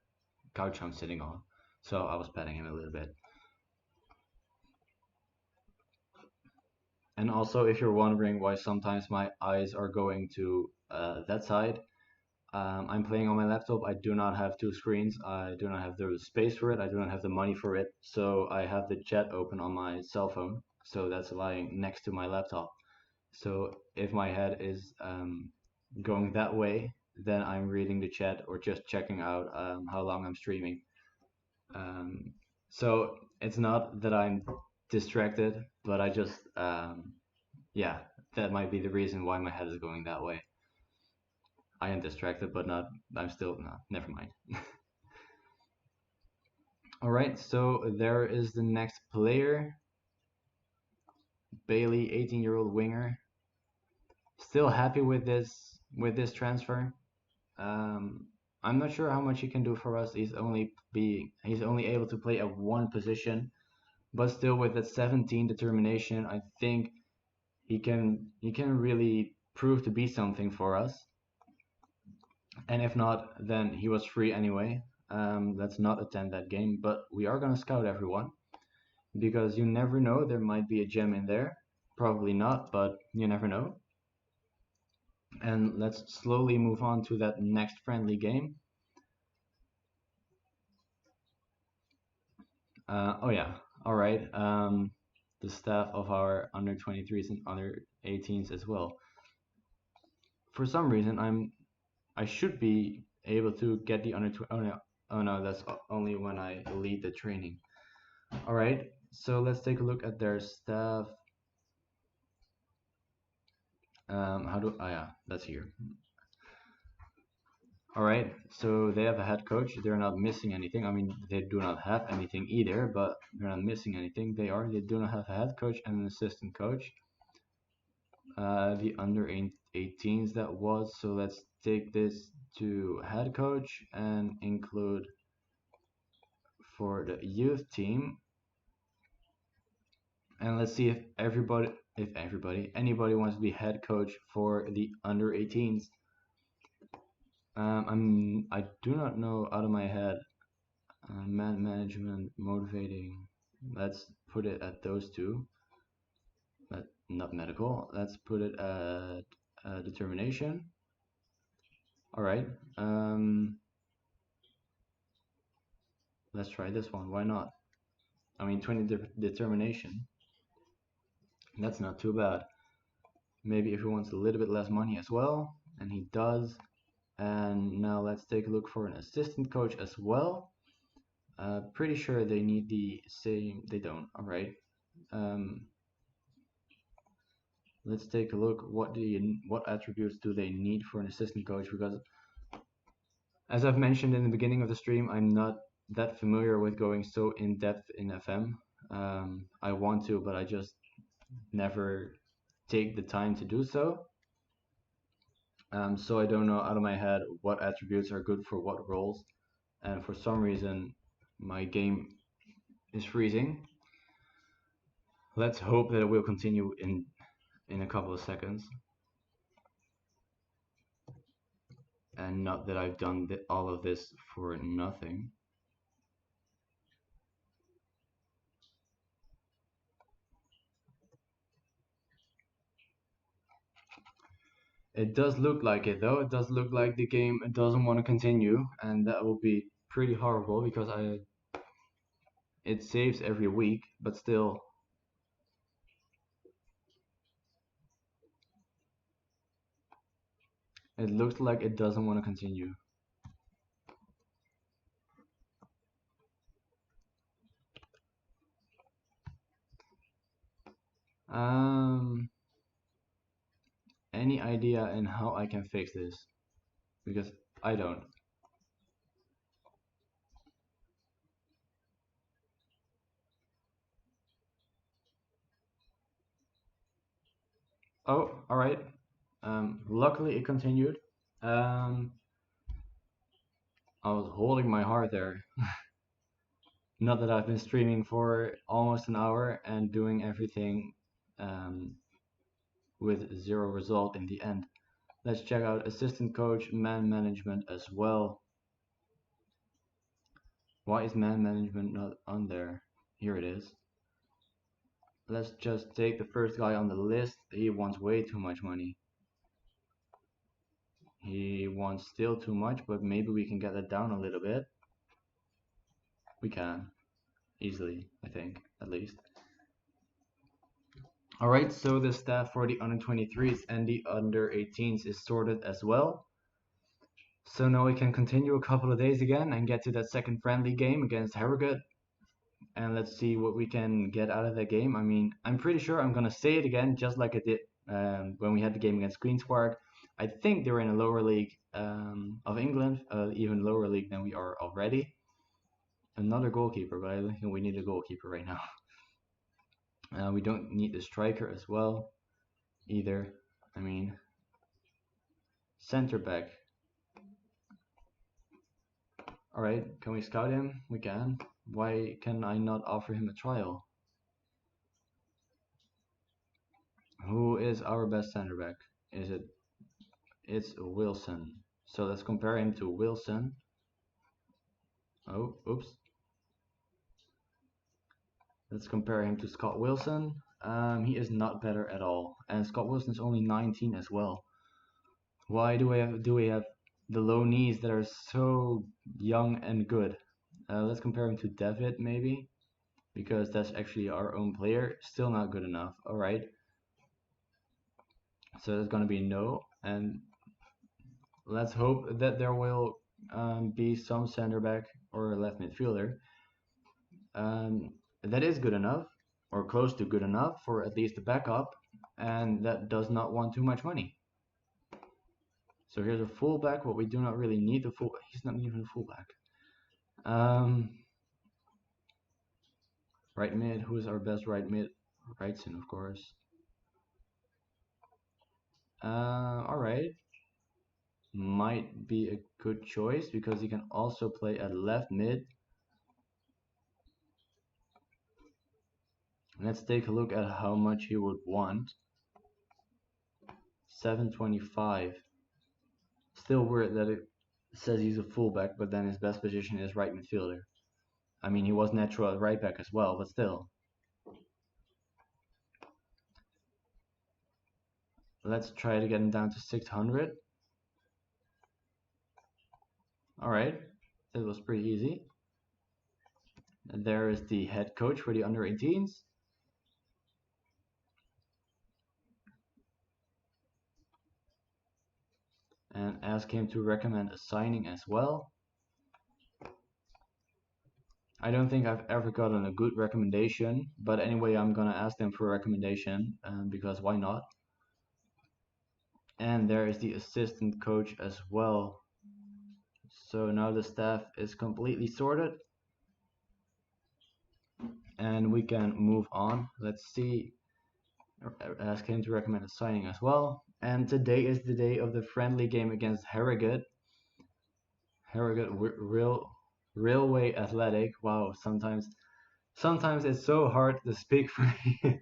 couch I'm sitting on, so I was petting him a little bit. And also, if you're wondering why sometimes my eyes are going to that side, I'm playing on my laptop. I do not have two screens. I do not have the space for it. I do not have the money for it. So I have the chat open on my cell phone. So that's lying next to my laptop. So if my head is going that way, then I'm reading the chat or just checking out how long I'm streaming. So it's not that I'm distracted, but I just, yeah, that might be the reason why my head is going that way. I am distracted, but not, I'm still, no, never mind. All right, so there is the next player. Bailey, 18-year-old winger. Still happy with this transfer. I'm not sure how much he can do for us. He's only able to play at one position, but still with that 17 determination, I think he can really prove to be something for us. And if not, then he was free anyway. Let's not attend that game, but we are gonna scout everyone because you never know. There might be a gem in there. Probably not, but you never know. And let's slowly move on to that next friendly game. Oh yeah, all right. The staff of our under 23s and under 18s as well. For some reason, I should be able to get the under. Oh no, that's only when I lead the training. All right, so let's take a look at their staff. How do? Oh yeah, that's here. All right, so they have a head coach. They're not missing anything. I mean, they do not have anything either, but they're not missing anything. They do not have a head coach and an assistant coach. The under 18s that was. So let's take this to head coach and include for the youth team. And let's see if anybody wants to be head coach for the under 18s. I do not know out of my head. Man management, motivating. Let's put it at those two. Not medical. Let's put it at determination. All right. Let's try this one. Why not? I mean, 20 determination. That's not too bad. Maybe if he wants a little bit less money as well, and he does. And now let's take a look for an assistant coach as well. Pretty sure they need the same. They don't. All right. Let's take a look. What attributes do they need for an assistant coach? Because as I've mentioned in the beginning of the stream, I'm not that familiar with going so in depth in FM. I want to, but I just never take the time to do so. So I don't know out of my head what attributes are good for what roles. And for some reason, my game is freezing. Let's hope that it will continue in a couple of seconds. And not that I've done all of this for nothing. It does look like it though. It does look like the game doesn't want to continue, and that will be pretty horrible because it saves every week, but still. It looks like it doesn't want to continue. Any idea in how I can fix this? Because I don't. Oh, all right. Luckily it continued. I was holding my heart there. Not that I've been streaming for almost an hour and doing everything with zero result in the end. Let's check out assistant coach, man management as well. Why is man management not on there? Here it is. Let's just take the first guy on the list. He wants way too much money. He wants still too much, but maybe we can get that down a little bit. We can. Easily, I think, at least. Alright, so the staff for the under 23s and the under 18s is sorted as well. So now we can continue a couple of days again and get to that second friendly game against Harrogate. And let's see what we can get out of that game. I mean, I'm pretty sure I'm going to say it again, just like I did when we had the game against Queen's Park. I think they're in a lower league of England, even lower league than we are already. Another goalkeeper, but I think we need a goalkeeper right now. We don't need the striker as well, either. I mean, center back. Alright, can we scout him? We can. Why can I not offer him a trial? Who is our best center back? It's Wilson. So let's compare him to Wilson. Oh, oops. Let's compare him to Scott Wilson. He is not better at all. And Scott Wilson is only 19 as well. Why do we have the low knees that are so young and good? Let's compare him to David maybe, because that's actually our own player. Still not good enough. All right. So that's gonna be no, and let's hope that there will be some center back or left midfielder that is good enough or close to good enough for at least a backup, and that does not want too much money. So here's a fullback. What we do not really need the full. He's not even a fullback. Um, right mid. Who is our best right mid? Wrightson, of course. All right. Might be a good choice because he can also play at left mid. Let's take a look at how much he would want. 725. Still weird that it says he's a fullback, but then his best position is right midfielder. I mean, he was natural at right back as well, but still. Let's try to get him down to 600. Alright, that was pretty easy. And there is the head coach for the under 18s. And ask him to recommend a signing as well. I don't think I've ever gotten a good recommendation, but anyway, I'm gonna ask them for a recommendation because why not? And there is the assistant coach as well. So now the staff is completely sorted and we can move on. Let's see, ask him to recommend a signing as well. And today is the day of the friendly game against Harrogate. Harrogate Railway Athletic. Wow, sometimes it's so hard to speak for me.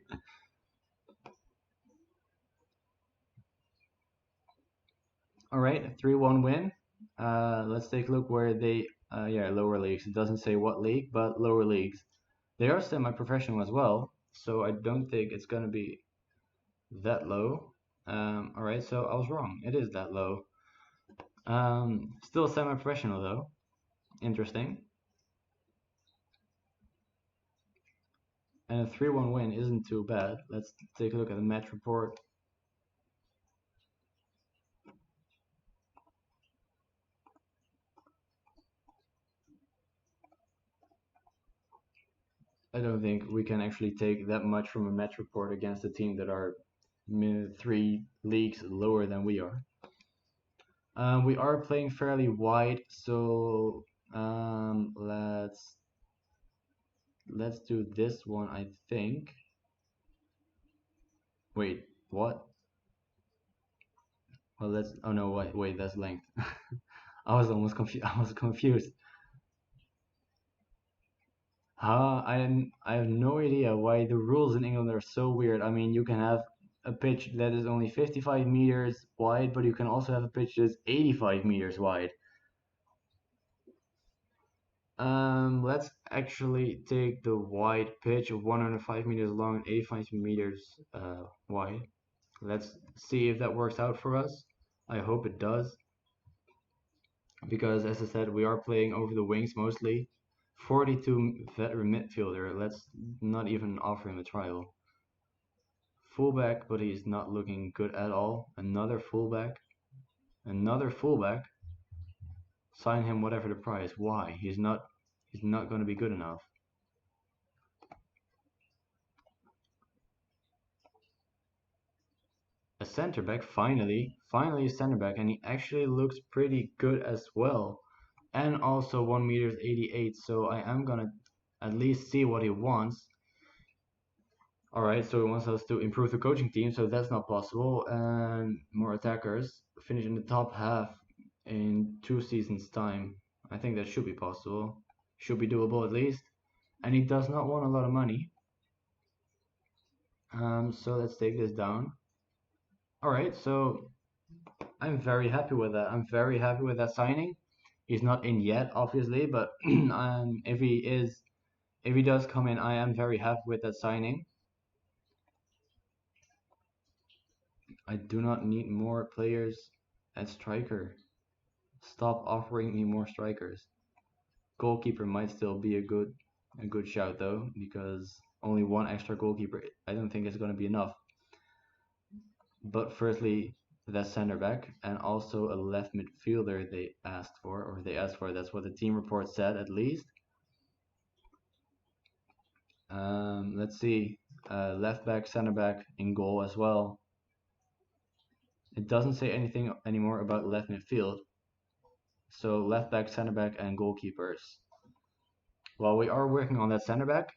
All right, 3-1 win. Let's take a look where they, yeah, lower leagues. It doesn't say what league, but lower leagues. They are semi-professional as well, so I don't think it's gonna be that low. All right, so I was wrong. It is that low. Still semi-professional though. Interesting. And a 3-1 win isn't too bad. Let's take a look at the match report. I don't think we can actually take that much from a match report against a team that are 3 leagues lower than we are. We are playing fairly wide, so let's do this one, I think. Wait, what? Well, let's. Oh no, wait, that's length. I was almost confused. I was confused. I have no idea why the rules in England are so weird. I mean, you can have a pitch that is only 55 meters wide, but you can also have a pitch that's 85 meters wide. Let's actually take the wide pitch of 105 meters long and 85 meters wide. Let's see if that works out for us. I hope it does. Because as I said, we are playing over the wings mostly. 42 veteran midfielder. Let's not even offer him a trial. Fullback, but he's not looking good at all. Another fullback. Another fullback. Sign him whatever the price. Why? He's not going to be good enough. A center back, finally a center back, and he actually looks pretty good as well. And also 1 meters 88, so I am gonna at least see what he wants. Alright, so he wants us to improve the coaching team, so that's not possible. And more attackers, finish in the top half in 2 seasons time. I think that should be possible. Should be doable at least. And he does not want a lot of money. So let's take this down. Alright, so I'm very happy with that. I'm very happy with that signing. He's not in yet, obviously, but if he does come in, I am very happy with that signing. I do not need more players at striker. Stop offering me more strikers. Goalkeeper might still be a good shout though, because only one extra goalkeeper I don't think is going to be enough. But firstly, that center back and also a left midfielder they asked for, that's what the team report said at least. Let's see, left back, center back in goal as well. It doesn't say anything anymore about left midfield. So left back, center back, and goalkeepers. Well, we are working on that center back.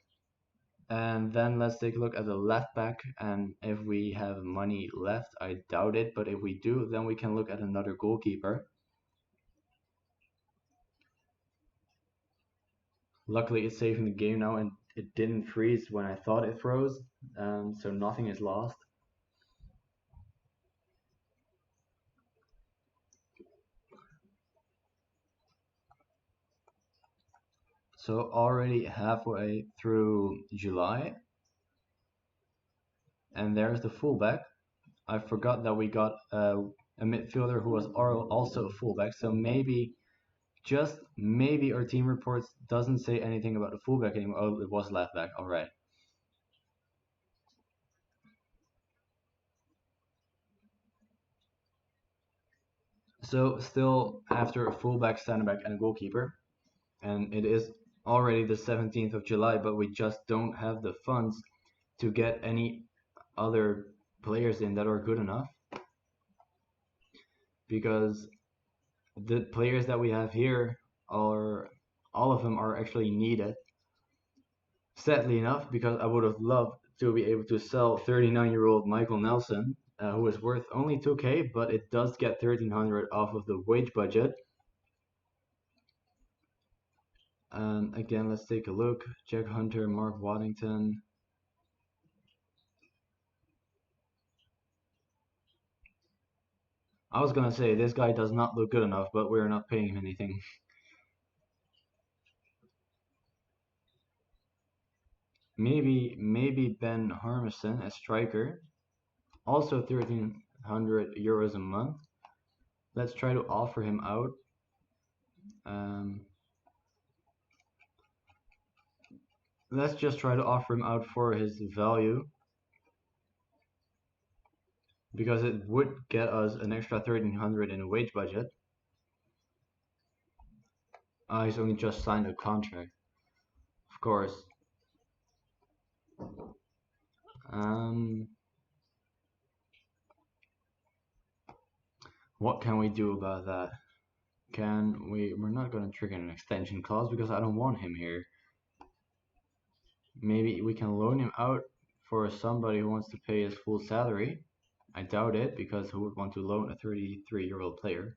And then let's take a look at the left back, and if we have money left, I doubt it, but if we do, then we can look at another goalkeeper. Luckily it's saving the game now, and it didn't freeze when I thought it froze, so nothing is lost. So already halfway through July, and there's the fullback. I forgot that we got a midfielder who was also a fullback, so maybe, just maybe, our team reports doesn't say anything about the fullback anymore. Oh, it was left back, alright. So still after a fullback, center back, and a goalkeeper, and it is already the 17th of July, but we just don't have the funds to get any other players in that are good enough, because the players that we have here are, all of them are actually needed. Sadly enough, because I would have loved to be able to sell 39-year-old Michael Nelson, who is worth only 2k, but it does get 1300 off of the wage budget. Again, let's take a look. Jack Hunter, Mark Waddington. I was gonna say, this guy does not look good enough, but we're not paying him anything. Maybe Ben Harmison as striker. Also 1300 euros a month. Let's try to offer him out. Let's just try to offer him out for his value, because it would get us an extra 1300 in a wage budget. He's only just signed a contract, of course. What can we do about that? We're not gonna trigger an extension clause because I don't want him here. Maybe we can loan him out for somebody who wants to pay his full salary. I doubt it, because who would want to loan a 33-year-old player?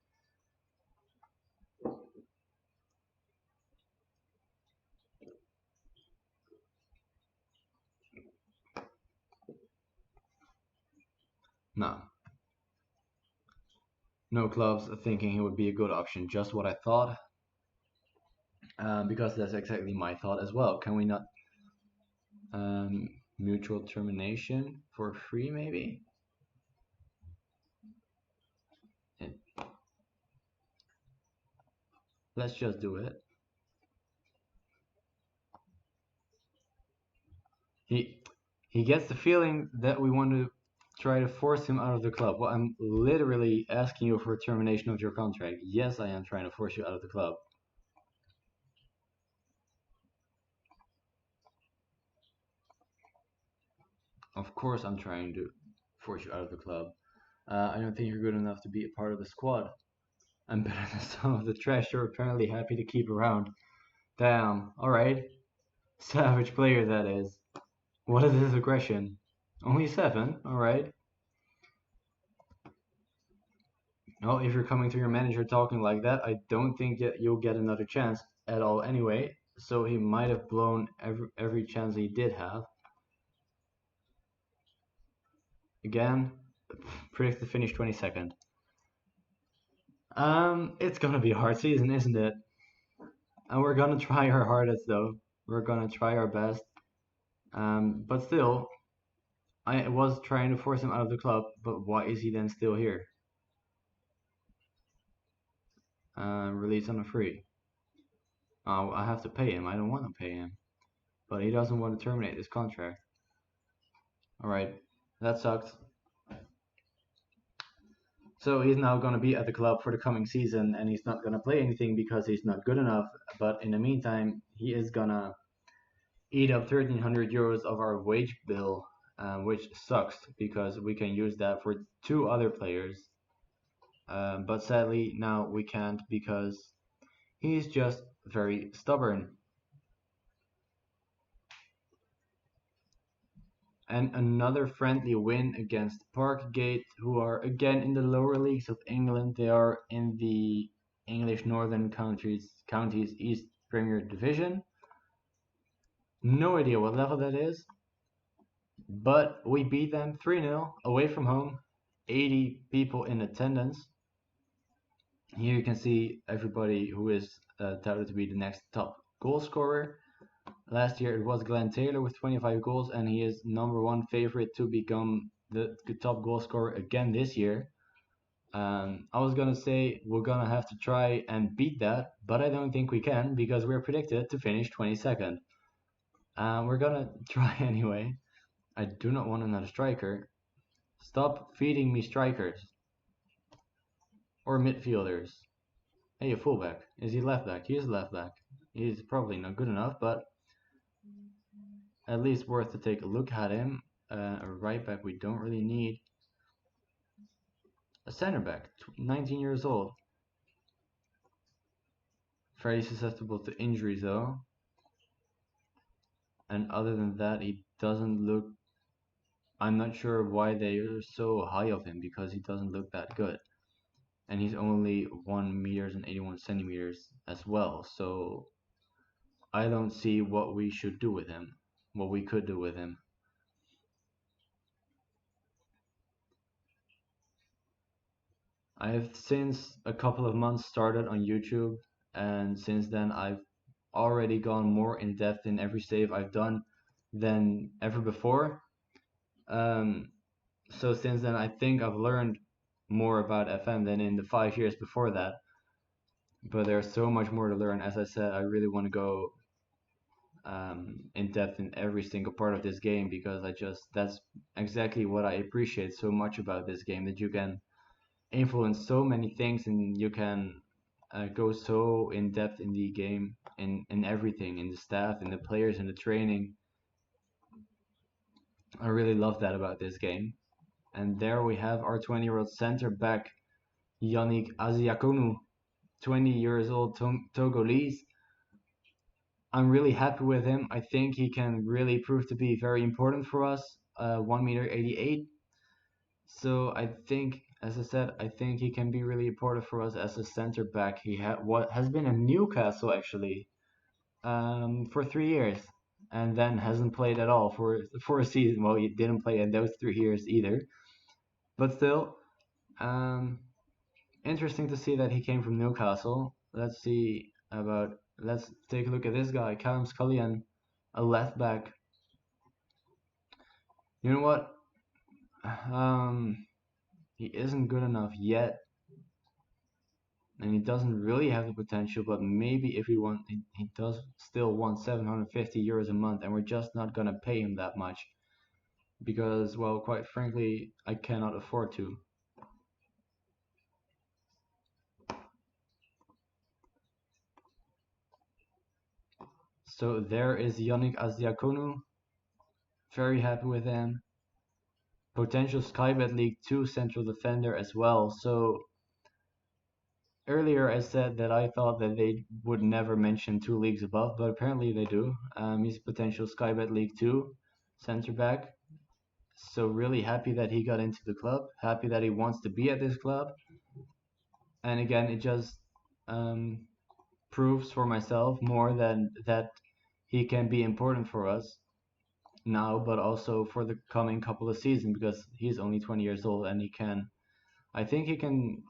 No. No clubs thinking he would be a good option. Just what I thought. Because that's exactly my thought as well. Can we not mutual termination for free, maybe? Let's just do it. He gets the feeling that we want to try to force him out of the club. Well, I'm literally asking you for a termination of your contract. Yes, I am trying to force you out of the club. Of course I'm trying to force you out of the club. I don't think you're good enough to be a part of the squad. I'm better than some of the trash you're apparently happy to keep around. Damn, alright. Savage player, that is. What is his aggression? Only 7, alright. Well, if you're coming to your manager talking like that, I don't think that you'll get another chance at all anyway. So he might have blown every chance he did have. Again, predict the finish 22nd. It's gonna be a hard season, isn't it? And we're gonna try our hardest, though. We're gonna try our best. But still, I was trying to force him out of the club, but why is he then still here? Release on a free. Oh, I have to pay him. I don't want to pay him. But he doesn't want to terminate his contract. Alright, that sucks. So he's now going to be at the club for the coming season, and he's not going to play anything because he's not good enough. But in the meantime, he is going to eat up 1300 euros of our wage bill, which sucks because we can use that for two other players. But sadly now we can't because he's just very stubborn. And another friendly win against Parkgate, who are again in the lower leagues of England. They are in the English Northern Counties East Premier Division. No idea what level that is, but we beat them 3-0 away from home, 80 people in attendance. Here you can see everybody who is touted to be the next top goal scorer. Last year it was Glenn Taylor with 25 goals, and he is #1 favorite to become the top goal scorer again this year. I was gonna say we're gonna have to try and beat that, but I don't think we can because we're predicted to finish 22nd. We're gonna try anyway. I do not want another striker. Stop feeding me strikers or midfielders. Hey, a fullback. Is he left back? He is left back. He's probably not good enough, but at least worth to take a look at him. A right back we don't really need. A center back, 19 years old. Very susceptible to injuries though. And other than that, he doesn't look... I'm not sure why they are so high of him because he doesn't look that good. And he's only 1 meters and 81 centimeters as well. So I don't see what we should do with him. What we could do with him. I have since a couple of months started on YouTube, and since then I've already gone more in depth in every save I've done than ever before. So since then I think I've learned more about FM than in the 5 years before that. But there's so much more to learn. As I said, I really want to go in depth in every single part of this game because that's exactly what I appreciate so much about this game, that you can influence so many things and you can go so in depth in the game, in everything, in the staff, in the players, in the training. I really love that about this game. And there we have our 20-year-old center back, Yannick Aziakonu, 20 years old Togolese. I'm really happy with him. I think he can really prove to be very important for us. 1 meter 88. So I think, as I said, I think he can be really important for us as a center back. He what has been in Newcastle actually for 3 years, and then hasn't played at all for a season. Well, he didn't play in those 3 years either, but still, interesting to see that he came from Newcastle. Let's take a look at this guy, Callum Scullion, a left back. You know what? He isn't good enough yet, and he doesn't really have the potential. But maybe if he does still want 750 euros a month, and we're just not gonna pay him that much because, well, quite frankly, I cannot afford to. So there is Yannick Aziakonu. Very happy with him. Potential Skybet League 2 central defender as well. So earlier I said that I thought that they would never mention 2 leagues above, but apparently they do. He's potential Skybet League 2 center back. So really happy that he got into the club. Happy that he wants to be at this club. And again, it just proves for myself more than that he can be important for us now, but also for the coming couple of seasons because he's only 20 years old and I think he can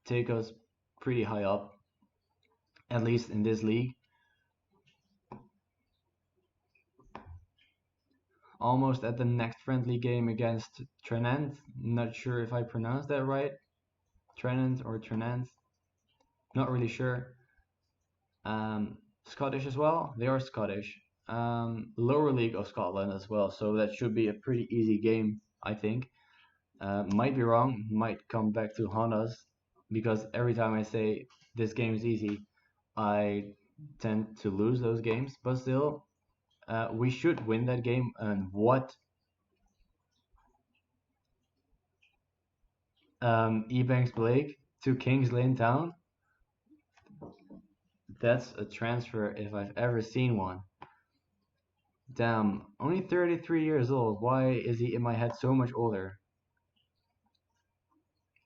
take us pretty high up, at least in this league. Almost at the next friendly game against Trenant. Not sure if I pronounced that right. Trenant or Trenant. Not really sure. Scottish as well. They are Scottish. Lower league of Scotland as well. So that should be a pretty easy game, I think. Might be wrong. Might come back to haunt us because every time I say this game is easy, I tend to lose those games. But still, we should win that game. And what Ebanks Blake to Kings Lynn Town. That's a transfer if I've ever seen one. Damn, only 33 years old. Why is he in my head so much older?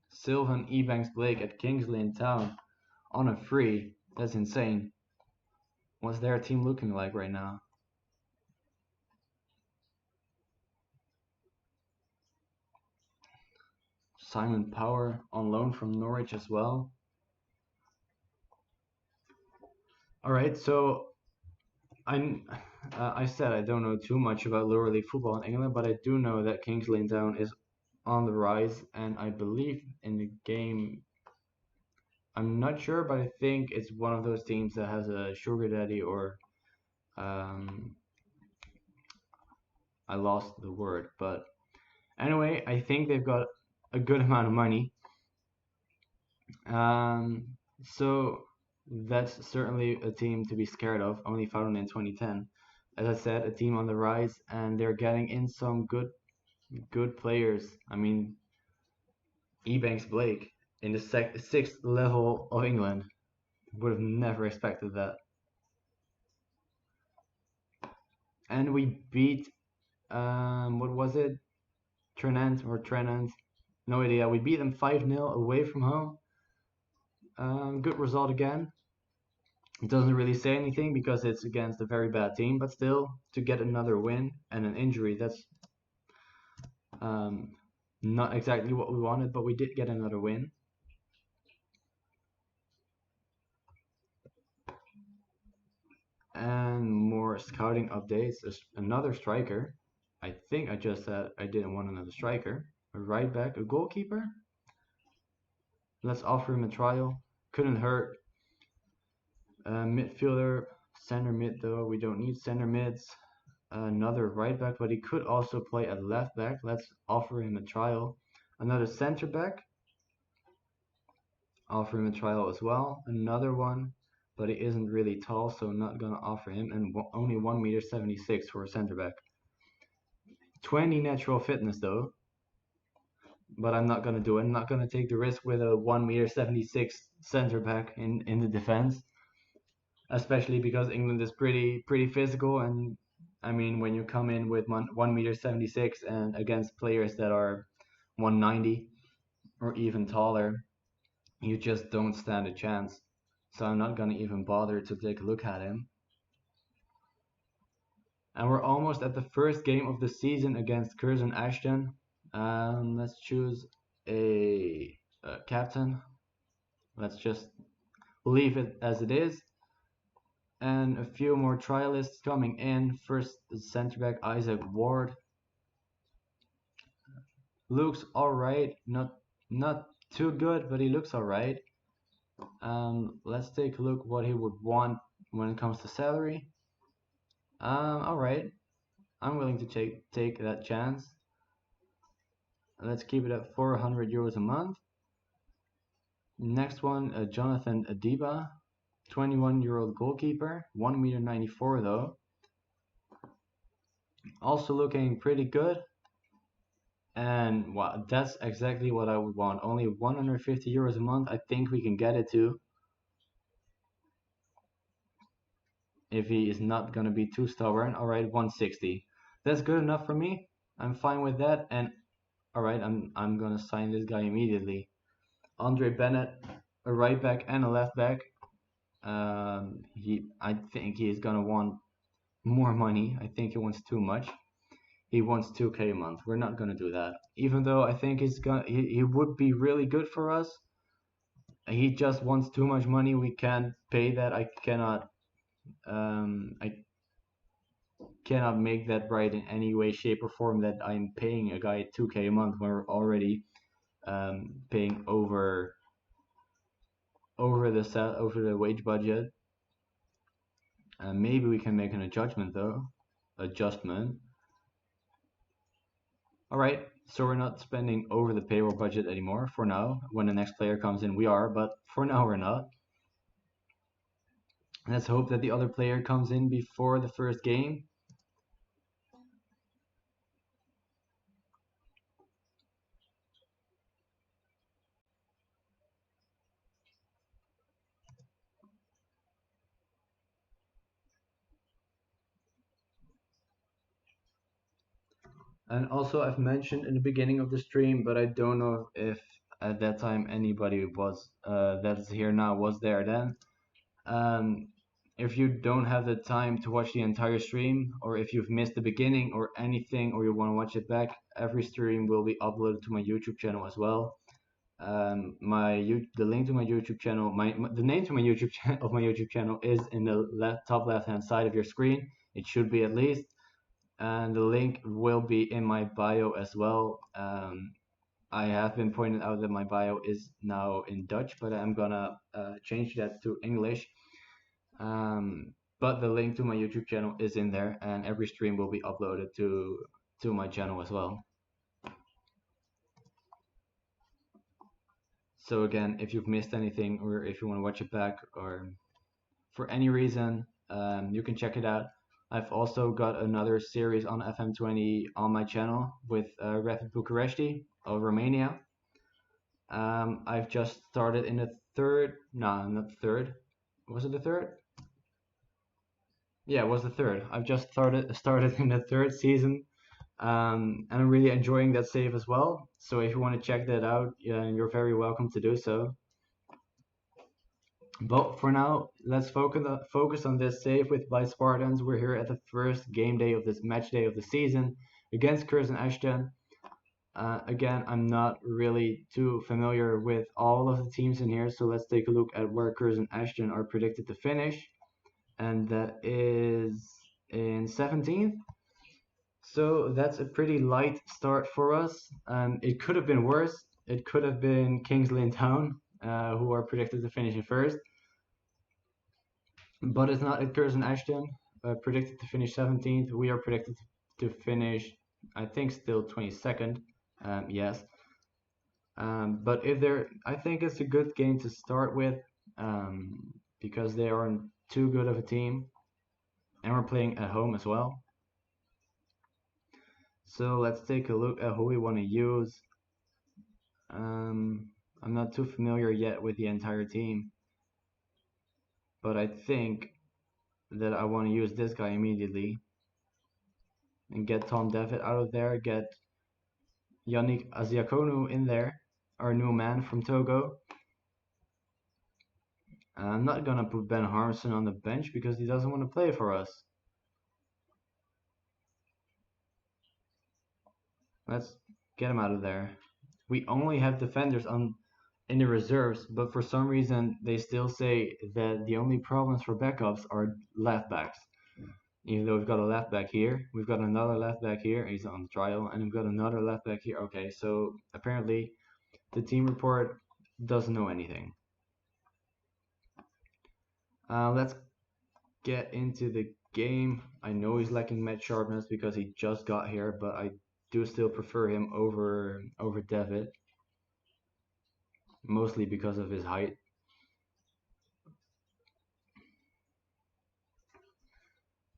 Sylvan Ebanks Blake at Kings Lynn Town on a free. That's insane. What's their team looking like right now? Simon Power on loan from Norwich as well. Alright, so I said I don't know too much about lower league football in England, but I do know that Kings Lynn Town is on the rise, and I believe in the game, I'm not sure, but I think it's one of those teams that has a sugar daddy or um, I lost the word, but anyway, I think they've got a good amount of money. So that's certainly a team to be scared of, only founded in 2010. As I said, a team on the rise, and they're getting in some good players. I mean, Ebanks Blake in the sixth level of England. Would have never expected that. And we beat what was it? Trenant. No idea. We beat them 5-0 away from home. Good result again. It doesn't really say anything because it's against a very bad team, but still, to get another win and an injury, that's not exactly what we wanted, but we did get another win. And more scouting updates. There's another striker. I think I just said I didn't want another striker. A right back, a goalkeeper. Let's offer him a trial. Couldn't hurt. Midfielder, center mid though. We don't need center mids. Another right back, but he could also play at left back. Let's offer him a trial. Another center back. Offer him a trial as well. Another one, but he isn't really tall, so I'm not gonna offer him. And only 1 meter 76 for a center back. 20 natural fitness though, but I'm not gonna do it. I'm not gonna take the risk with a 1 meter 76 center back in the defense, especially because England is pretty physical. And I mean, when you come in with 1 meter 76 and against players that are 190 or even taller, you just don't stand a chance. So I'm not gonna even bother to take a look at him. And we're almost at the first game of the season against Curzon Ashton. Let's choose a captain. Let's just leave it as it is. And a few more trialists coming in. First, the center back Isaac Ward. Looks alright, not too good, but he looks alright. Let's take a look what he would want when it comes to salary. Alright, I'm willing to take that chance. Let's keep it at 400 euros a month. Next one, Jonathan Adiba, 21-year-old goalkeeper, 1 meter 94 though. Also looking pretty good. And wow, that's exactly what I would want. Only 150 euros a month. I think we can get it to. If he is not gonna be too stubborn. Alright, 160. That's good enough for me. I'm fine with that. And alright, I'm gonna sign this guy immediately. Andre Bennett, a right back and a left back. I think he is gonna want more money. I think he wants too much. He wants 2K a month. We're not gonna do that. Even though I think he would be really good for us. He just wants too much money. We can't pay that. I cannot make that right in any way, shape, or form that I'm paying a guy 2K a month when we're already paying over the wage budget. Maybe we can make an adjustment though. Alright, so we're not spending over the payroll budget anymore for now. When the next player comes in, we are, but for now we're not. Let's hope that the other player comes in before the first game. And also, I've mentioned in the beginning of the stream, but I don't know if at that time anybody was that's here now was there then. Um, if you don't have the time to watch the entire stream, or if you've missed the beginning or anything, or you want to watch it back, every stream will be uploaded to my YouTube channel as well. The link to my YouTube channel, the name to my YouTube of my YouTube channel is in the top left hand side of your screen. It should be at least, and the link will be in my bio as well. I have been pointed out that my bio is now in Dutch, but I'm gonna change that to English. But the link to my YouTube channel is in there, and every stream will be uploaded to my channel as well. So again, if you've missed anything, or if you want to watch it back, or for any reason, you can check it out. I've also got another series on FM20 on my channel with Rapid Bucharesti of Romania. I've just started in the third, no, not the third. Was it the third? Yeah, it was the third. I've just started in the third season, and I'm really enjoying that save as well. So if you want to check that out, you're very welcome to do so. But for now, let's focus on this save with Blyth Spartans. We're here at the first game day of this match day of the season against Curzon Ashton. Again, I'm not really too familiar with all of the teams in here, so let's take a look at where Curzon Ashton are predicted to finish, and that is in 17th. So that's a pretty light start for us. It could have been worse. It could have been Kingsley and Town, who are predicted to finish in first. But it's not at Curzon Ashton, predicted to finish 17th. We are predicted to finish, I think, still 22nd. Yes. But I think it's a good game to start with, because they aren't too good of a team, and we're playing at home as well. So let's take a look at who we want to use. I'm not too familiar yet with the entire team, but I think that I want to use this guy immediately and get Tom Devitt out of there, get Yannick Aziakonu in there, our new man from Togo. I'm not gonna put Ben Harmson on the bench because he doesn't want to play for us. Let's get him out of there. We only have defenders in the reserves, but for some reason they still say that the only problems for backups are left backs. Even though we've got a left back here, we've got another left back here, he's on trial, and we've got another left back here. Okay, so apparently the team report doesn't know anything. Let's get into the game. I know he's lacking match sharpness because he just got here, but I do still prefer him over Devitt, mostly because of his height.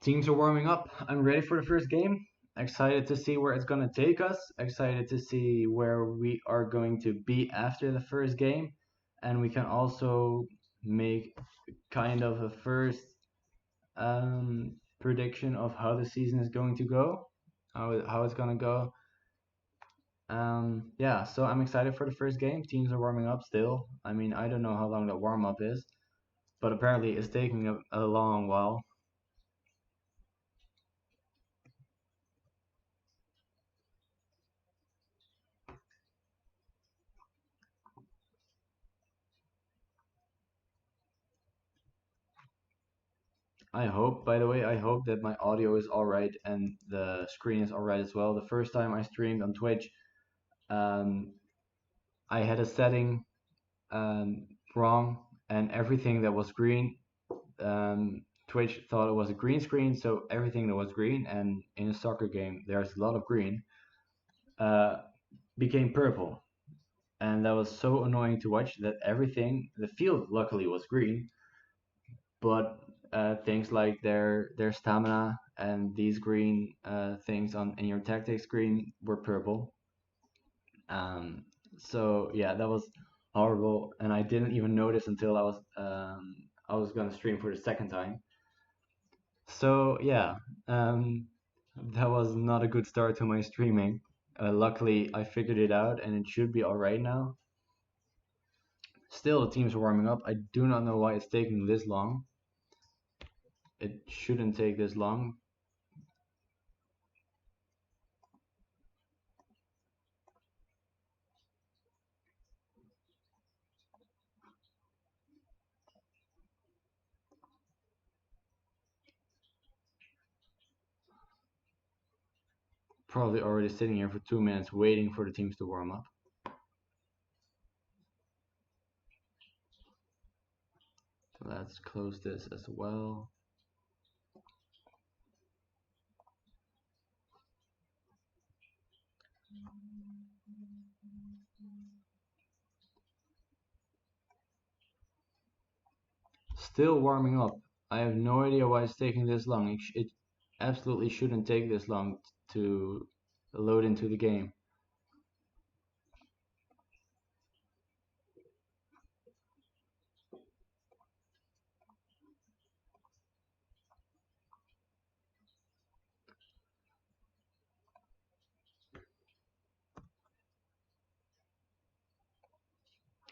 Teams are warming up. I'm ready for the first game. Excited to see where it's going to take us. Excited to see where we are going to be after the first game. And we can also make kind of a first prediction of how the season is going to go, how it's going to go. Yeah, so I'm excited for the first game. Teams are warming up still. I mean, I don't know how long that warm up is, but apparently it's taking a long while. By the way, I hope that my audio is alright and the screen is alright as well. The first time I streamed on Twitch, I had a setting wrong, and everything that was green, Twitch thought it was a green screen, so everything that was green, and in a soccer game there's a lot of green, became purple. And that was so annoying to watch that the field luckily was green, but things like their stamina and these green things in your tactics screen were purple. So yeah, that was horrible, and I didn't even notice until I was gonna stream for the second time. So yeah, That was not a good start to my streaming. Luckily, I figured it out and it should be alright now. Still, the team's warming up. I do not know why it's taking this long. It shouldn't take this long. Probably already sitting here for 2 minutes waiting for the teams to warm up. So let's close this as well. Still warming up. I have no idea why it's taking this long. It absolutely shouldn't take this long to load into the game.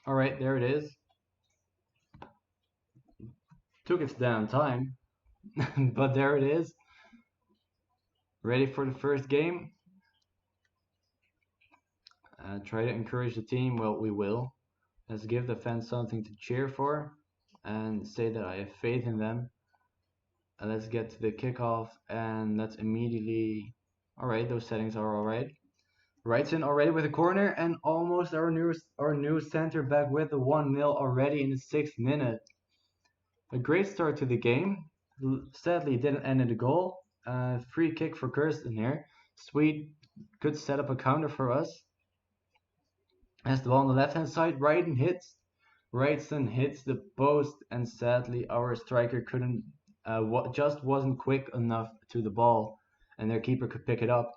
Alright, there it is. Took its damn time, but there it is. Ready for the first game. Try to encourage the team. Well, we will. Let's give the fans something to cheer for and say that I have faith in them. Let's get to the kickoff and let's immediately. Alright, those settings are alright. Wrightson already with a corner and almost our new center back with the 1-0 already in the 6th minute. A great start to the game. Sadly, didn't end in a goal. Free kick for Kirsten here. Sweet could set up a counter for us. Has the ball on the left hand side. Wrightson hits the post, and sadly our striker couldn't, just wasn't quick enough to the ball, and their keeper could pick it up.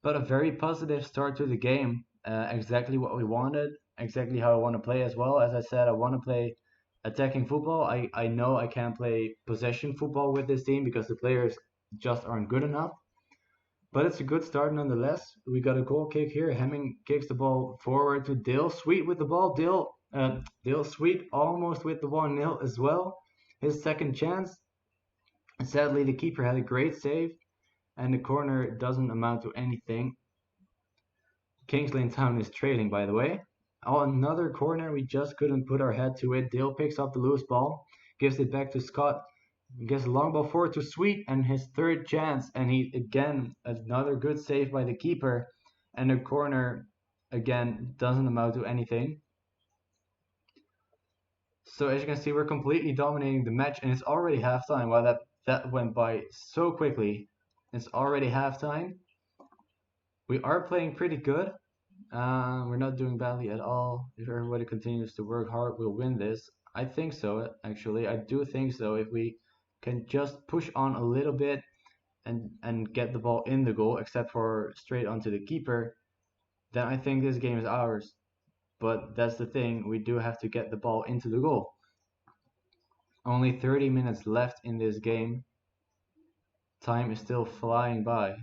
But a very positive start to the game. Exactly what we wanted. Exactly how I want to play as well. As I said, I want to play attacking football. I know I can't play possession football with this team because the players just aren't good enough. But it's a good start nonetheless. We got a goal kick here. Hemming kicks the ball forward to Dale. Sweet with the ball. Dale Sweet almost with the 1-0 as well. His second chance. And sadly, the keeper had a great save, and the corner doesn't amount to anything. Kings Lane Town is trailing, by the way. Oh, another corner. We just couldn't put our head to it. Dale picks up the loose ball, gives it back to Scott. Gets a long ball forward to Sweet and his third chance. And he, again, another good save by the keeper. And the corner, again, doesn't amount to anything. So as you can see, we're completely dominating the match. And it's already halftime. Wow, that went by so quickly. It's already halftime. We are playing pretty good. We're not doing badly at all. If everybody continues to work hard, we'll win this. I think so, actually. I do think so. If we can just push on a little bit and get the ball in the goal, except for straight onto the keeper, then I think this game is ours. But that's the thing, we do have to get the ball into the goal. Only 30 minutes left in this game. Time is still flying by.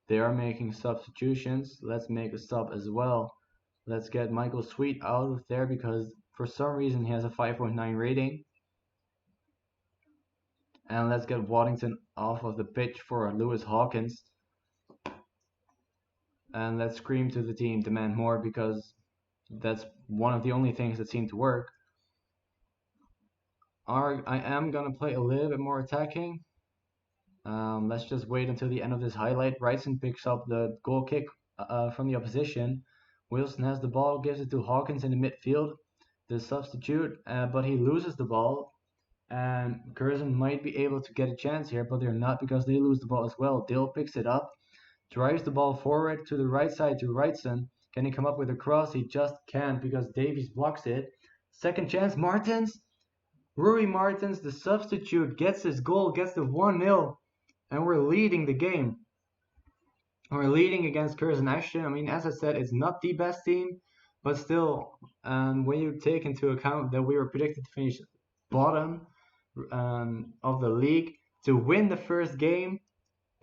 They are making substitutions. Let's make a sub as well. Let's get Michael Sweet out of there because for some reason he has a 5.9 rating. And let's get Waddington off of the pitch for Lewis Hawkins. And let's scream to the team, demand more, because that's one of the only things that seem to work. I am going to play a little bit more attacking. Let's just wait until the end of this highlight. Wrightson picks up the goal kick from the opposition. Wilson has the ball, gives it to Hawkins in the midfield. The substitute, but he loses the ball. And Curzon might be able to get a chance here, but they're not because they lose the ball as well. Dale picks it up, drives the ball forward to the right side to Wrightson. Can he come up with a cross? He just can't because Davies blocks it. Second chance, Martins. Rui Martins, the substitute, gets his goal, gets the 1-0, and we're leading the game. We're leading against Curzon Ashton. I mean, as I said, it's not the best team, but still, when you take into account that we were predicted to finish bottom of the league, to win the first game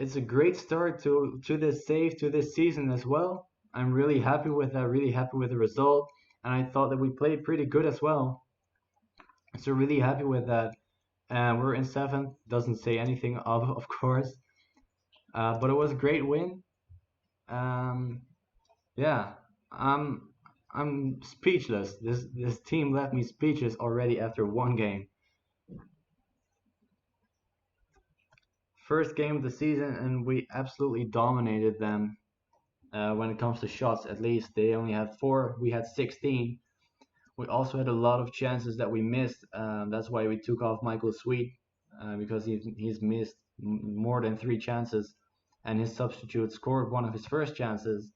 it's a great start to this save to this season as well. I'm really happy with that. Really happy with the result, and I thought that we played pretty good as well. So really happy with that. We're in seventh. Doesn't say anything of course, but it was a great win. Um, yeah, I'm I'm speechless. This team left me speechless already after one game. First game of the season, and we absolutely dominated them. When it comes to shots, at least they only had 4. We had 16. We also had a lot of chances that we missed. That's why we took off Michael Sweet because he's missed more than 3 chances, and his substitute scored one of his first chances.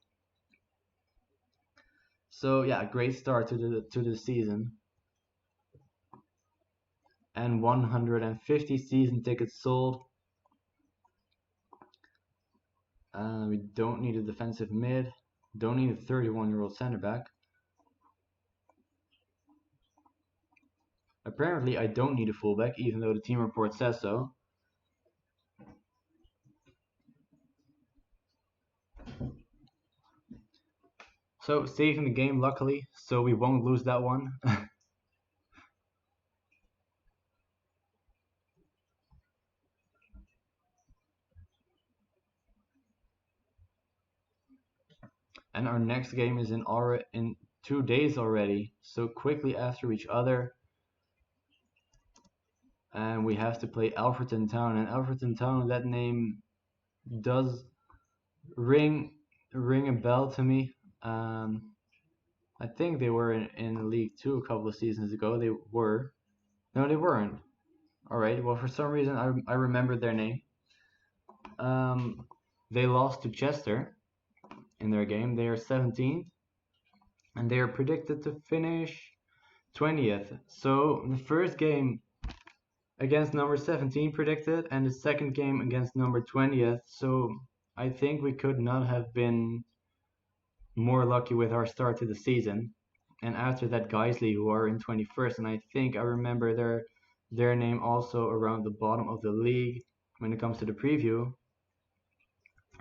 So yeah, great start to the season. And 150 season tickets sold. We don't need a defensive mid. Don't need a 31-year-old center back. Apparently, I don't need a fullback, even though the team report says so. So, saving the game, luckily, so we won't lose that one. And our next game is in 2 days already, so quickly after each other. And we have to play Alfreton Town, and Alfreton Town, that name does ring a bell to me. I think they were in League 2 a couple of seasons ago. They were. No, they weren't. Alright, well, for some reason, I remembered their name. They lost to Chester in their game. They are 17th, and they are predicted to finish 20th. So the first game against number 17 predicted, and the second game against number 20th. So I think we could not have been more lucky with our start to the season. And after that, Geisley, who are in 21st, and I think I remember their name also around the bottom of the league when it comes to the preview.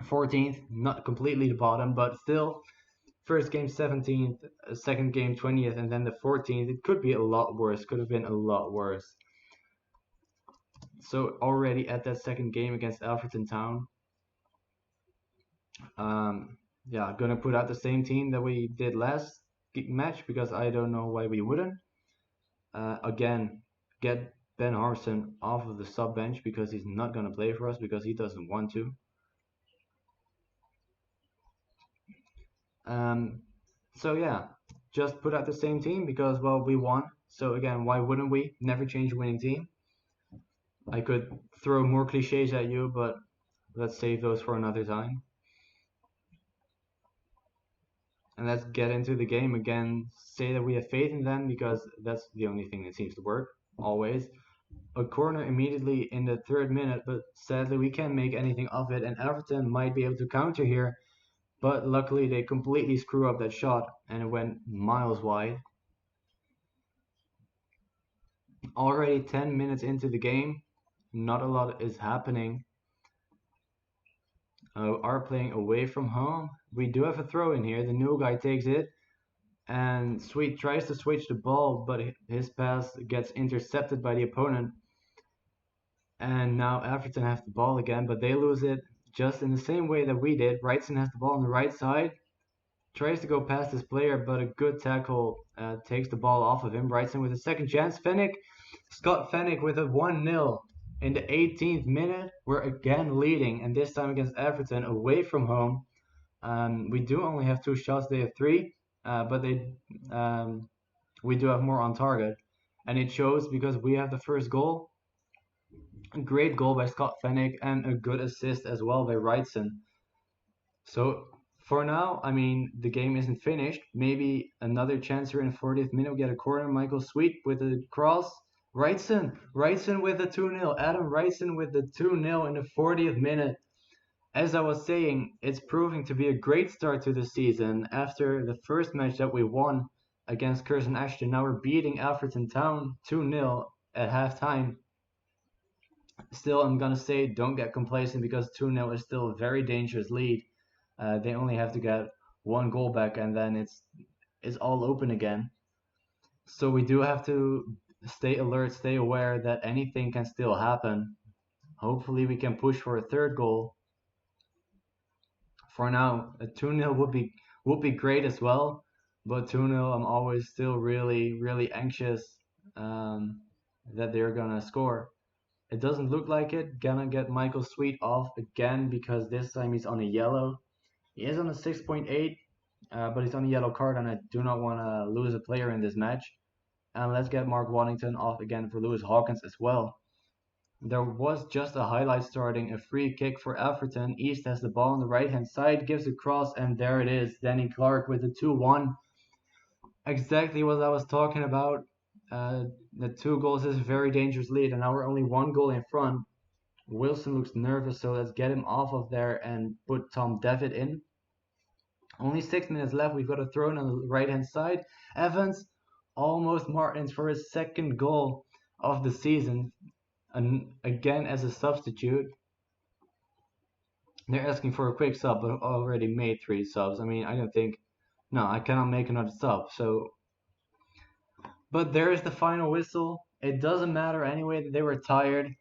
14th, not completely the bottom, but still, first game 17th, second game 20th, and then the 14th. It could be a lot worse. Could have been a lot worse. So already at that second game against Alfreton Town, yeah, gonna put out the same team that we did last match because I don't know why we wouldn't. Again, get Ben Harson off of the sub bench because he's not gonna play for us because he doesn't want to. So yeah, just put out the same team because, well, we won. So again, why wouldn't we? Never change a winning team. I could throw more cliches at you, but let's save those for another time. And let's get into the game again. Say that we have faith in them because that's the only thing that seems to work, always. A corner immediately in the 3rd minute, but sadly we can't make anything of it, and Everton might be able to counter here. But luckily they completely screw up that shot and it went miles wide. Already 10 minutes into the game, not a lot is happening. Are playing away from home. We do have a throw in here. The new guy takes it and Sweet tries to switch the ball, but his pass gets intercepted by the opponent. And now Everton have the ball again, but they lose it just in the same way that we did. Wrightson has the ball on the right side. Tries to go past this player, but a good tackle takes the ball off of him. Wrightson with a second chance. Scott Fennick with a 1-0 in the 18th minute. We're again leading, and this time against Everton away from home. We do only have 2 shots. They have 3, but we do have more on target, and it shows because we have the first goal. A great goal by Scott Fennick and a good assist as well by Wrightson. So for now, I mean, the game isn't finished. Maybe another chance here in the 40th minute. We get a corner. Michael Sweet with a cross. Wrightson with the 2-0. Adam Wrightson with the 2-0 in the 40th minute. As I was saying, it's proving to be a great start to the season. After the first match that we won against Curzon Ashton, now we're beating Alfreton Town 2-0 at halftime. Still, I'm gonna say don't get complacent because 2-0 is still a very dangerous lead. They only have to get one goal back and then it's all open again. So we do have to stay alert, stay aware that anything can still happen. Hopefully we can push for a third goal. For now, a 2-0 would be great as well, but 2-0 I'm always still really anxious that they're gonna score. It doesn't look like it. Gonna get Michael Sweet off again because this time he's on a yellow. He is on a 6.8, but he's on a yellow card, and I do not want to lose a player in this match. And let's get Mark Waddington off again for Lewis Hawkins as well. There was just a highlight starting, a free kick for Everton. East has the ball on the right hand side, gives a cross, and there it is. Danny Clark with the 2-1. Exactly what I was talking about. The 2 goals is a very dangerous lead, and now we're only 1 goal in front. Wilson looks nervous, so let's get him off of there and put Tom Devitt in. Only 6 minutes left. We've got a throw in on the right hand side. Evans almost Martins for his 2nd goal of the season, and again as a substitute. They're asking for a quick sub, but already made 3 subs. I mean, I don't think, no, I cannot make another sub. So, but there is the final whistle. It doesn't matter anyway that they were tired.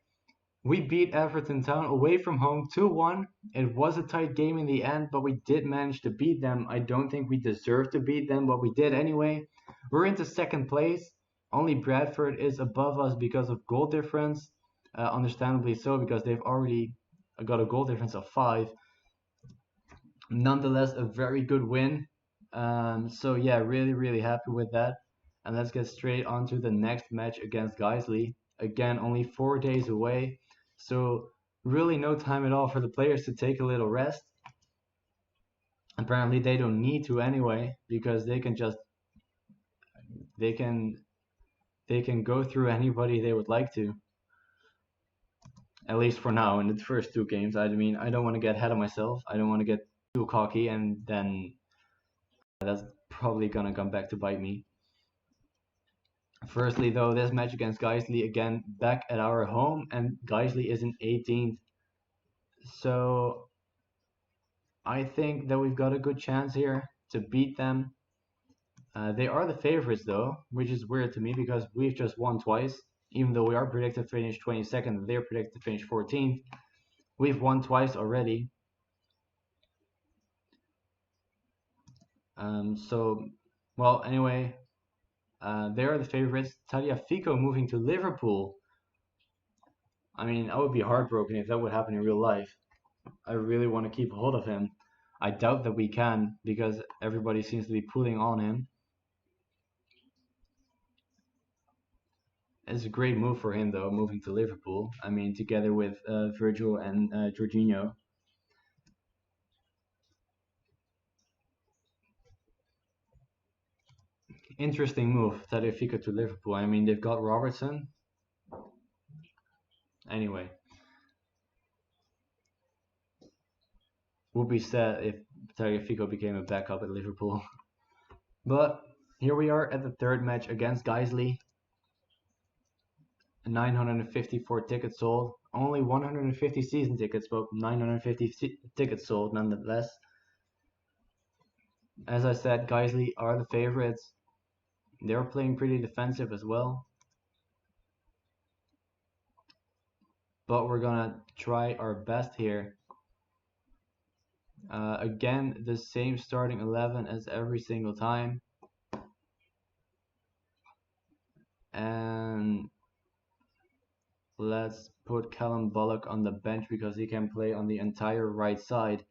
We beat Everton Town away from home 2-1. It was a tight game in the end, but we did manage to beat them. I don't think we deserved to beat them, but we did anyway. We're into 2nd place. Only Bradford is above us because of goal difference. Understandably so, because they've already got a goal difference of 5. Nonetheless, a very good win. So yeah, really happy with that. And let's get straight on to the next match against Guiseley. Again, only 4 days away. So really no time at all for the players to take a little rest. Apparently they don't need to anyway, because they can go through anybody they would like to. At least for now, in the first 2 games. I mean, I don't want to get ahead of myself. I don't want to get too cocky, and then that's probably gonna come back to bite me. Firstly, though, this match against Guiseley, again, back at our home, and Guiseley is in 18th. So I think that we've got a good chance here to beat them. They are the favorites, though, which is weird to me because we've just won twice. Even though we are predicted to finish 22nd, they're predicted to finish 14th. We've won twice already. So, well, anyway, they are the favorites. Tagliafico moving to Liverpool. I mean, I would be heartbroken if that would happen in real life. I really want to keep a hold of him. I doubt that we can because everybody seems to be pulling on him. It's a great move for him, though, moving to Liverpool. I mean, together with Virgil and Jorginho. Interesting move, Tagliafico to Liverpool. I mean, they've got Robertson. Anyway, would be sad if Tagliafico became a backup at Liverpool. But here we are at the 3rd match against Guiseley. 954 tickets sold. Only 150 season tickets, but 950 tickets sold nonetheless. As I said, Guiseley are the favorites. They're playing pretty defensive as well. But we're gonna try our best here. Again, the same starting 11 as every single time. And let's put Callum Bullock on the bench because he can play on the entire right side.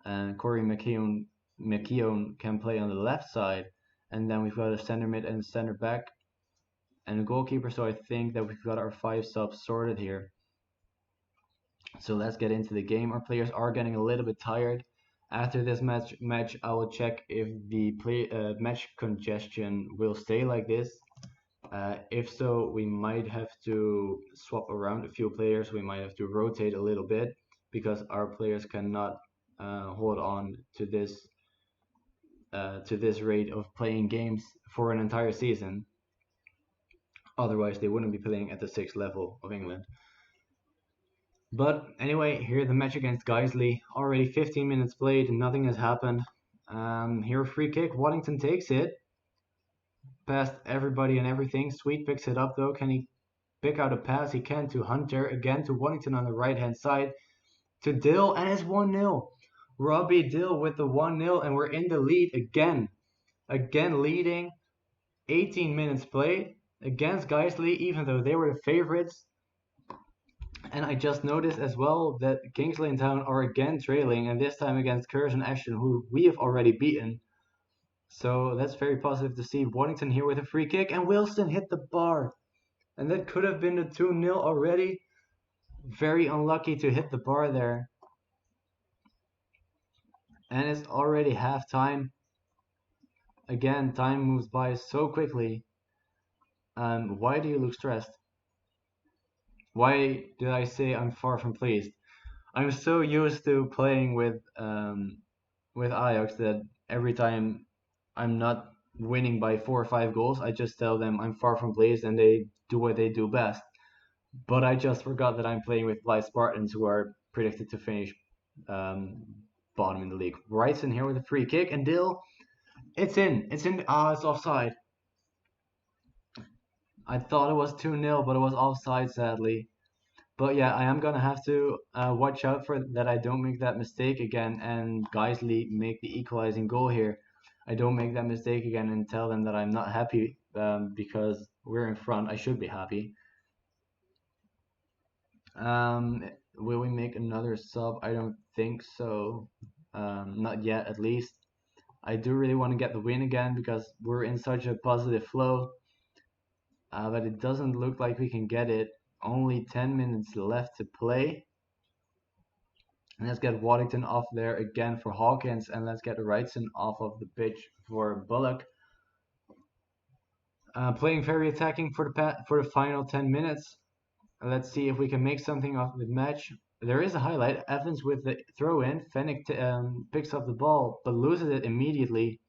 And Corey McKeown can play on the left side. And then we've got a center mid and a center back and a goalkeeper. So I think that we've got our 5 subs sorted here. So let's get into the game. Our players are getting a little bit tired. After this match, I will check if the match congestion will stay like this. If so, we might have to swap around a few players. We might have to rotate a little bit because our players cannot hold on to this rate of playing games for an entire season. Otherwise, they wouldn't be playing at the 6th level of England. But anyway, here the match against Geisley. Already 15 minutes played and nothing has happened. Here a free kick. Waddington takes it. Past everybody and everything. Sweet picks it up though. Can he pick out a pass? He can to Hunter. Again to Waddington on the right hand side. To Dill, and it's 1-0. Robbie Dill with the 1-0, and we're in the lead again. Again leading. 18 minutes played against Geisley, even though they were the favorites. And I just noticed as well that Kingsley and Town are again trailing, and this time against Curzon Ashton, who we have already beaten. So that's very positive to see. Waddington here with a free kick, and Wilson hit the bar. And that could have been the 2-0 already. Very unlucky to hit the bar there. And it's already half time. Again, time moves by so quickly. Why do you look stressed? Why did I say I'm far from pleased? I'm so used to playing with Ajax that every time I'm not winning by 4 or 5 goals, I just tell them I'm far from pleased and they do what they do best. But I just forgot that I'm playing with Blyth Spartans, who are predicted to finish bottom in the league. Wright's in here with a free kick, and Dill, it's in. It's offside. I thought it was 2-0, but it was offside, sadly. But yeah, I am gonna have to watch out for that I don't make that mistake again and Geisley make the equalizing goal here. I don't make that mistake again and tell them that I'm not happy because we're in front. I should be happy. Will we make another sub? I don't think so. Not yet, at least. I do really want to get the win again because we're in such a positive flow. But it doesn't look like we can get it. Only 10 minutes left to play. And let's get Waddington off there again for Hawkins, and let's get Wrightson off of the pitch for Bullock. Playing very attacking for the final 10 minutes. Let's see if we can make something of the match. There is a highlight. Evans with the throw in. Fennick picks up the ball but loses it immediately.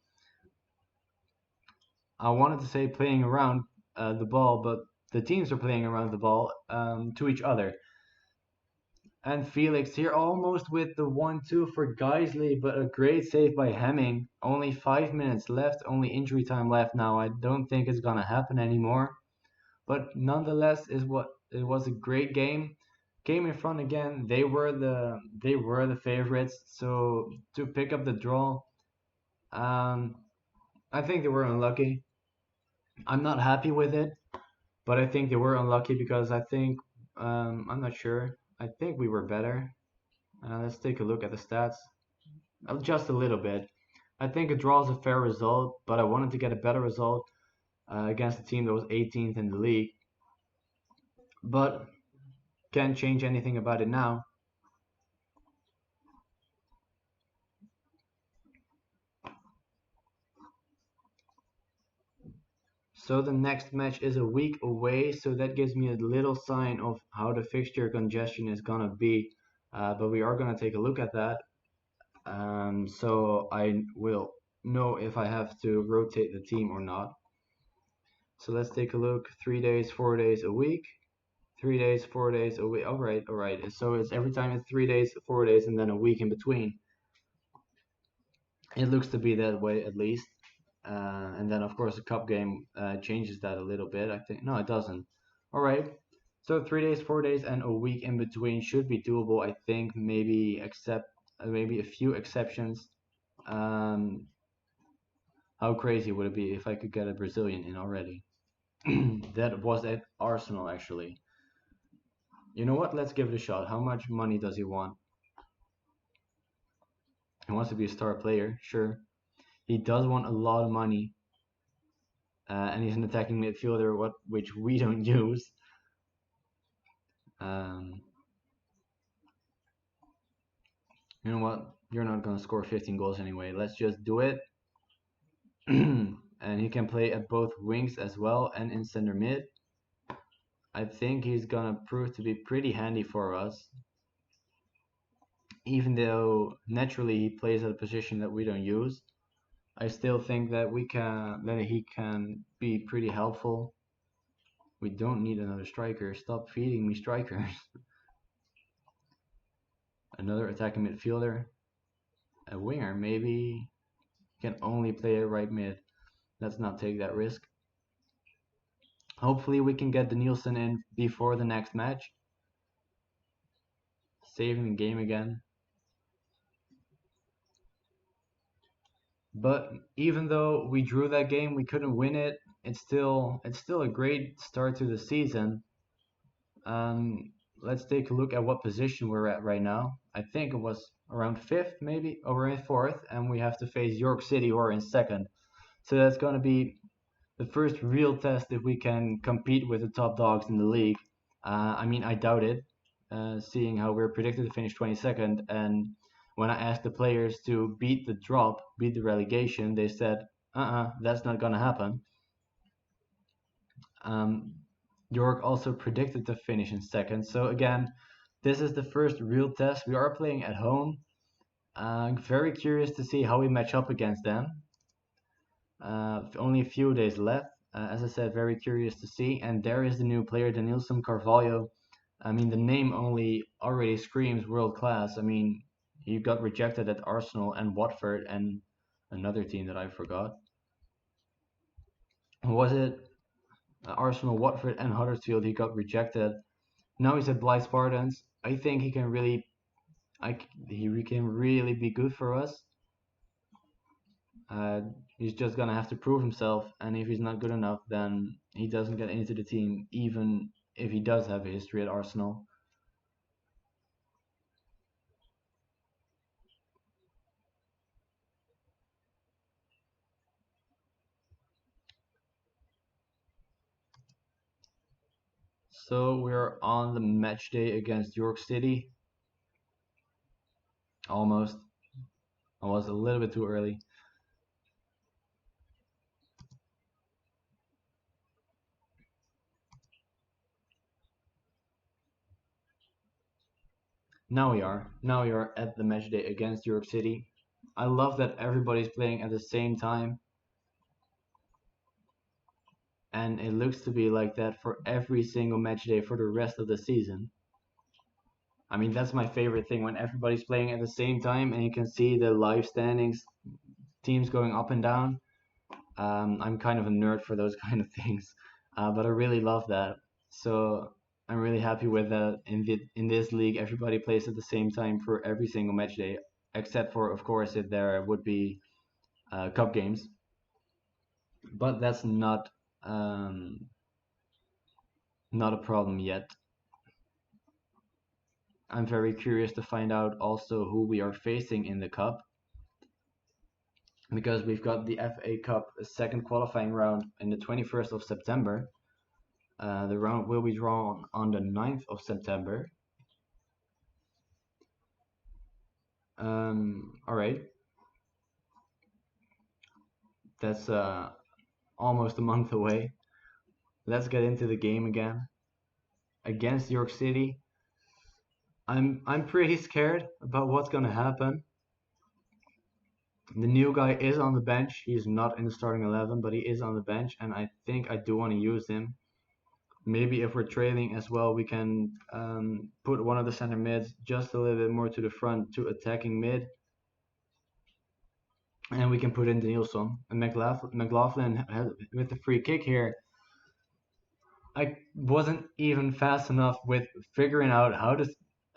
I wanted to say playing around the ball, but the teams are playing around the ball to each other. And Felix here almost with the 1-2 for Geisley, but a great save by Hemming. Only 5 minutes left, only injury time left now. I don't think it's gonna happen anymore. But nonetheless, it was a great game. Came in front again. They were the favorites. So to pick up the draw, I think they were unlucky. I'm not happy with it, but I think they were unlucky because I think I'm not sure. I think we were better. Let's take a look at the stats. Just a little bit. I think a draw is a fair result, but I wanted to get a better result against a team that was 18th in the league. But can't change anything about it now. So the next match is a week away, so that gives me a little sign of how the fixture congestion is gonna be. But we are gonna take a look at that. So I will know if I have to rotate the team or not. So let's take a look. 3 days, 4 days, a week. 3 days, 4 days, a week. All right. So it's every time it's 3 days, 4 days, and then a week in between. It looks to be that way at least. And then of course the cup game changes that a little bit. I think no, it doesn't. All right. So 3 days, 4 days, and a week in between should be doable. I think maybe a few exceptions. How crazy would it be if I could get a Brazilian in already? That was at Arsenal actually. You know what? Let's give it a shot. How much money does he want? He wants to be a star player, sure. He does want a lot of money. And he's an attacking midfielder, which we don't use. You know what? You're not gonna score 15 goals anyway. Let's just do it. And he can play at both wings as well and in center mid. I think he's gonna prove to be pretty handy for us. Even though naturally he plays at a position that we don't use, I still think that he can be pretty helpful. We don't need another striker. Stop feeding me strikers. Another attacking midfielder. A winger, maybe. Can only play a right mid. Let's not take that risk. Hopefully we can get the Nielsen in before the next match. Saving the game again. But even though we drew that game, we couldn't win it. It's still a great start to the season. Let's take a look at what position we're at right now. I think it was around 5th, maybe, or we're in 4th, and we have to face York City, who are in 2nd. So that's going to be the first real test if we can compete with the top dogs in the league. I mean, I doubt it, seeing how we're predicted to finish 22nd. And when I asked the players to beat the drop, beat the relegation, they said, that's not going to happen. York also predicted to finish in 2nd. So again, this is the first real test. We are playing at home. Very curious to see how we match up against them. Only a few days left. As I said, very curious to see. And there is the new player, Denilson Carvalho. I mean, the name only already screams world class. I mean, he got rejected at Arsenal and Watford and another team that I forgot. Was it Arsenal, Watford, and Huddersfield? He got rejected. Now he's at Blyth Spartans. I think he can really be good for us. He's just gonna have to prove himself, and if he's not good enough, then he doesn't get into the team, even if he does have a history at Arsenal. So we're on the match day against York City. Almost. I was a little bit too early. Now we are. Now we are at the match day against York City. I love that everybody's playing at the same time. And it looks to be like that for every single match day for the rest of the season. I mean, that's my favorite thing, when everybody's playing at the same time and you can see the live standings, teams going up and down. I'm kind of a nerd for those kind of things, but I really love that. So I'm really happy with that. In this league, everybody plays at the same time for every single match day, except for, of course, if there would be cup games. But that's not a problem yet. I'm very curious to find out also who we are facing in the cup, because we've got the FA Cup second qualifying round in the 21st of September. The round will be drawn on the 9th of September. Alright. That's almost a month away. Let's get into the game again. Against York City. I'm pretty scared about what's gonna happen. The new guy is on the bench. He's not in the starting 11, but he is on the bench, and I think I do want to use him. Maybe if we're trailing as well, we can put one of the center mids just a little bit more to the front to attacking mid. And we can put in Danielson. And McLaughlin with the free kick here. I wasn't even fast enough with figuring out how to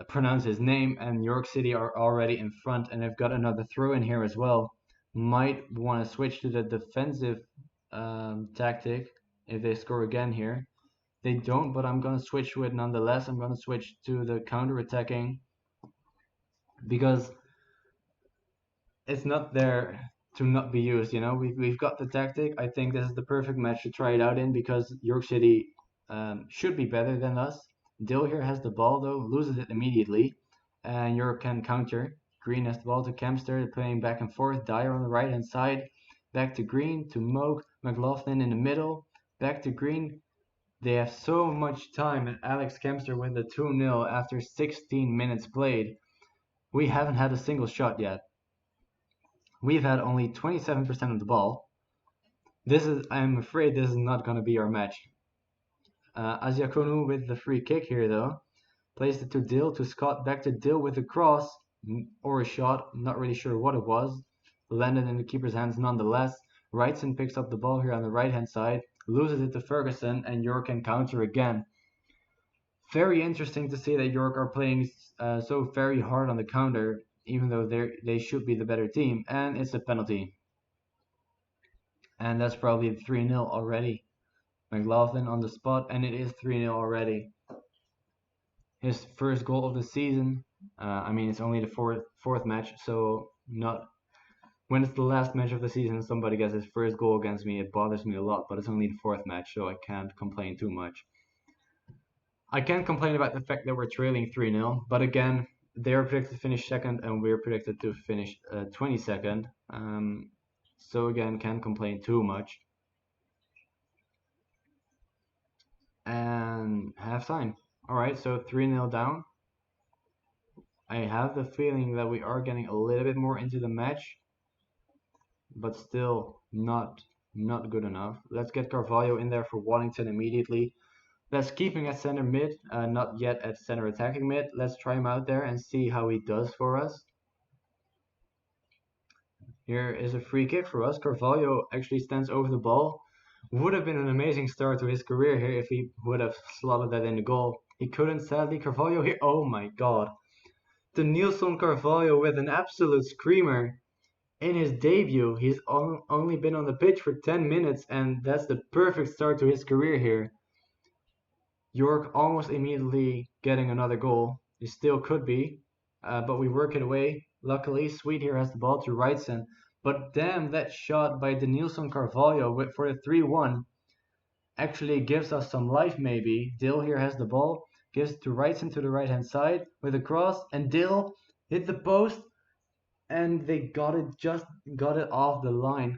pronounce his name, and York City are already in front, and they've got another throw in here as well. Might want to switch to the defensive tactic if they score again here. They don't, but I'm going to switch to it nonetheless. I'm going to switch to the counter-attacking because it's not there to not be used. You know, we've got the tactic. I think this is the perfect match to try it out in, because York City should be better than us. Dill here has the ball though, loses it immediately, and York can counter. Green has the ball to Kempster, playing back and forth. Dyer on the right hand side, back to Green, to Moog, McLaughlin in the middle, back to Green. They have so much time, and Alex Kempster with the 2-0 after 16 minutes played. We haven't had a single shot yet. We've had only 27% of the ball. I'm afraid this is not going to be our match. Asiakonu with the free kick here though, Placed it to Dill, to Scott, back to Dill with a cross or a shot, not really sure what it was. Landed in the keeper's hands nonetheless. Wrightson picks up the ball here on the right hand side, loses it to Ferguson, and York can counter again. Very interesting to see that York are playing so very hard on the counter, even though they should be the better team, and it's a penalty. And that's probably 3-0 already. McLaughlin on the spot, and it is 3-0 already. His first goal of the season. I mean, it's only the fourth match, so not when it's the last match of the season and somebody gets his first goal against me, it bothers me a lot, but it's only the fourth match, so I can't complain too much. I can't complain about the fact that we're trailing 3-0, but again, they're predicted to finish second and we're predicted to finish 22nd. So again, can't complain too much. And halftime. Alright, so 3-0 down. I have the feeling that we are getting a little bit more into the match, but still not good enough. Let's get Carvalho in there for Waddington immediately. Let's keep him at center mid, not yet at center attacking mid. Let's try him out there and see how he does for us. Here is a free kick for us. Carvalho actually stands over the ball. Would have been an amazing start to his career here if he would have slotted that in the goal. He couldn't, sadly. Carvalho here. Oh my god. The Nilsson Carvalho with an absolute screamer. In his debut, he's only been on the pitch for 10 minutes, and that's the perfect start to his career here. York almost immediately getting another goal. He still could be, but we work it away. Luckily, Sweet here has the ball to Wrightson. But damn, that shot by Denilson Carvalho for the 3-1 actually gives us some life maybe. Dill here has the ball, gives it to Wrightson to the right hand side with a cross, and Dill hit the post, and they got it off the line.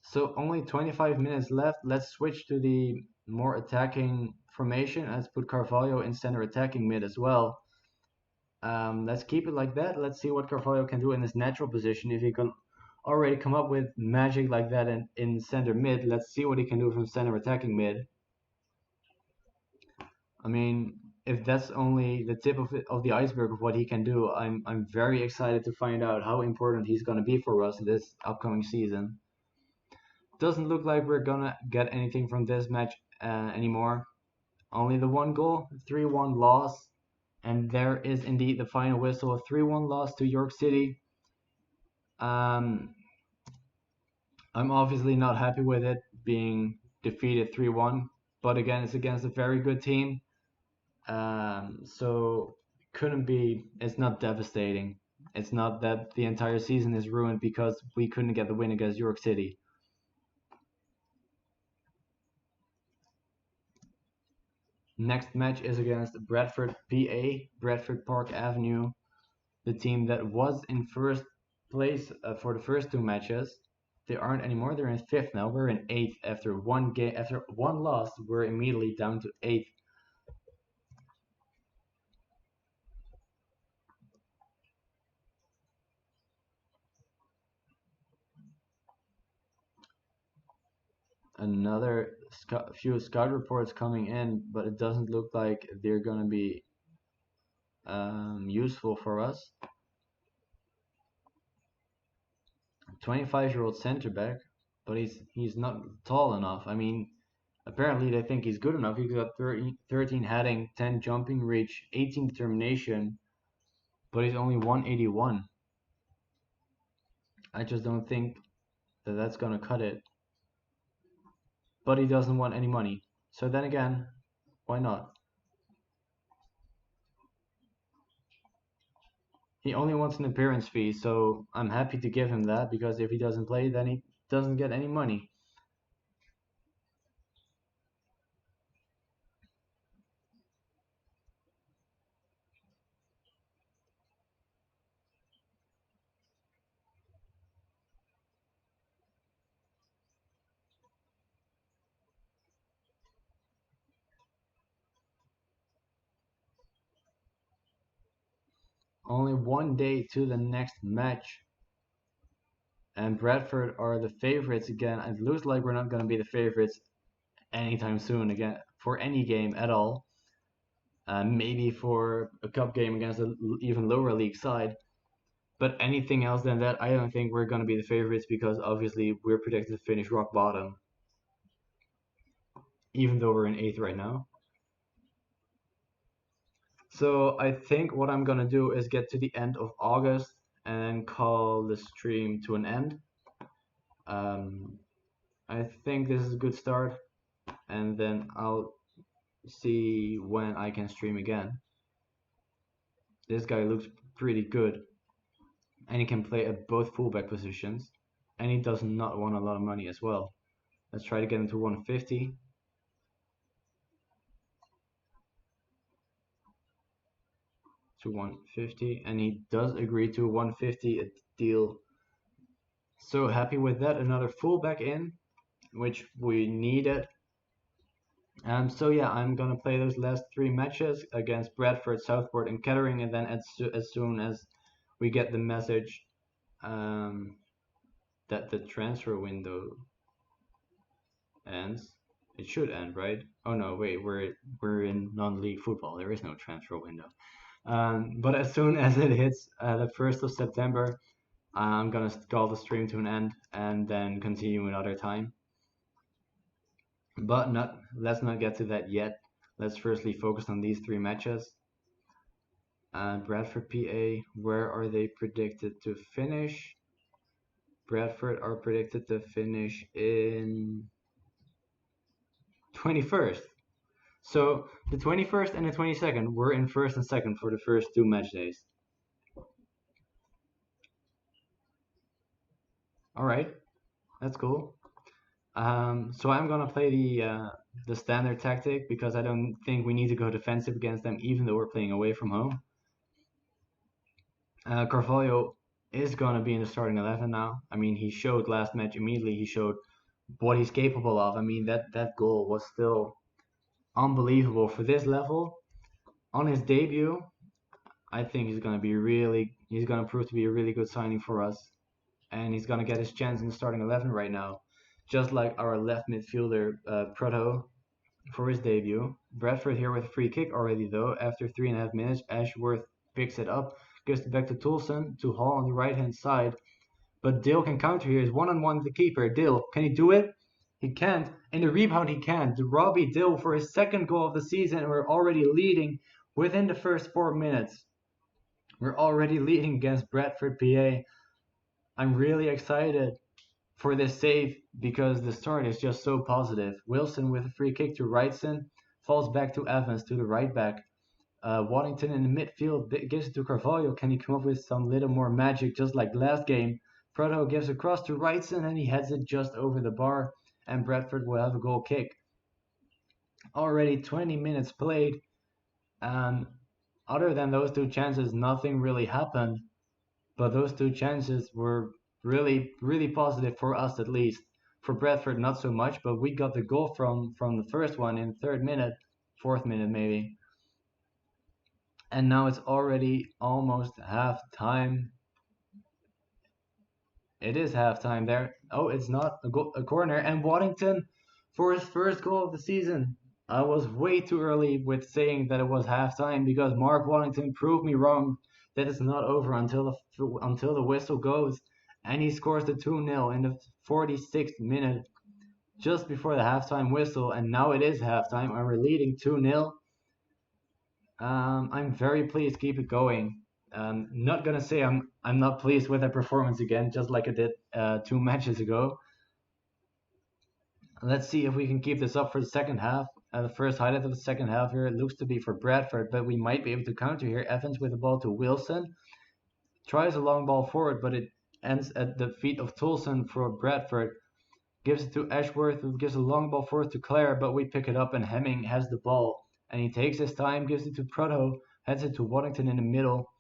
So only 25 minutes left. Let's switch to the more attacking formation. Let's put Carvalho in center attacking mid as well. Let's keep it like that. Let's see what Carvalho can do in his natural position. If he can already come up with magic like that in center mid, let's see what he can do from center attacking mid. I mean, if that's only the tip of the iceberg of what he can do, I'm very excited to find out how important he's gonna be for us this upcoming season. Doesn't look like we're gonna get anything from this match anymore. Only the one goal, 3-1 loss. And there is indeed the final whistle, a 3-1 loss to York City. I'm obviously not happy with it being defeated 3-1, but again, it's against a very good team. So it's not devastating. It's not that the entire season is ruined because we couldn't get the win against York City. Next match is against Bradford PA, Bradford Park Avenue, the team that was in first place for the first two matches. They aren't anymore. They're in fifth now. We're in eighth after one game. After one loss, we're immediately down to eighth. Another few scout reports coming in, but it doesn't look like they're gonna be useful for us. 25-year-old center back, but he's not tall enough. I mean, apparently they think he's good enough. He's got 13 heading, 10 jumping reach, 18 determination, but he's only 181. I just don't think that that's gonna cut it. But he doesn't want any money. So then again, why not? He only wants an appearance fee, so I'm happy to give him that, because if he doesn't play, then he doesn't get any money. Only one day to the next match. And Bradford are the favorites again. It looks like we're not going to be the favorites anytime soon again for any game at all. Maybe for a cup game against an even lower league side. But anything else than that, I don't think we're going to be the favorites because obviously we're predicted to finish rock bottom, even though we're in 8th right now. So I think what I'm going to do is get to the end of August and then call the stream to an end. I think this is a good start, and then I'll see when I can stream again. This guy looks pretty good, and he can play at both fullback positions, and he does not want a lot of money as well. Let's try to get him to 150. To 150, and he does agree to 150 a deal. So happy with that. Another fullback in, which we needed. So yeah, I'm gonna play those last 3 matches against Bradford, Southport, and Kettering, and then as soon as we get the message that the transfer window ends, it should end, right? Oh no, wait, we're in non-league football. There is no transfer window. But as soon as it hits the 1st of September, I'm gonna call the stream to an end and then continue another time. But let's not get to that yet. Let's firstly focus on these 3 matches. Bradford, PA, where are they predicted to finish? Bradford are predicted to finish in 21st. So the 21st and the 22nd were in 1st and 2nd for the first 2 match days. All right, that's cool. So I'm gonna play the standard tactic because I don't think we need to go defensive against them, even though we're playing away from home. Carvalho is gonna be in the starting 11 now. I mean, he showed last match immediately. He showed what he's capable of. I mean, that goal was still unbelievable for this level. On his debut, I think he's gonna prove to be a really good signing for us, and he's gonna get his chance in the starting 11 right now. Just like our left midfielder, Proto, for his debut. Bradford here with a free kick already though. After 3.5 minutes, Ashworth picks it up, gives it back to Toulson, to Hall on the right hand side. But Dale can counter here. He's one-on-one with the keeper. Dale, can he do it? He can't. In the rebound, he can. Robbie Dale for his 2nd goal of the season, and we're already leading within the first 4 minutes. We're already leading against Bradford, PA. I'm really excited for this save because the start is just so positive. Wilson with a free kick to Wrightson, falls back to Evans to the right back. Waddington in the midfield gives it to Carvalho. Can he come up with some little more magic just like last game? Proto gives across to Wrightson and he heads it just over the bar, and Bradford will have a goal kick. Already 20 minutes played, and other than those 2 chances, nothing really happened. But those 2 chances were really, really positive for us at least. For Bradford, not so much, but we got the goal from the first one in 3rd minute, 4th minute maybe. And now it's already almost half time. It is half time there. Oh, it's not a corner. And Waddington for his 1st goal of the season. I was way too early with saying that it was half time because Mark Waddington proved me wrong. That it's not over until the whistle goes, and he scores the 2-0 in the 46th minute, just before the halftime whistle. And now it is halftime, and we're leading 2-0. I'm very pleased. Keep it going. Not gonna say I'm not pleased with the performance again, just like I did 2 matches ago. Let's see if we can keep this up for the second half. The first highlight of the second half here, it looks to be for Bradford, but we might be able to counter here. Evans with the ball to Wilson. Tries a long ball forward, but it ends at the feet of Toulson for Bradford. Gives it to Ashworth, who gives a long ball forward to Clare, but we pick it up and Hemming has the ball. And he takes his time, gives it to Proto, heads it to Waddington in the middle.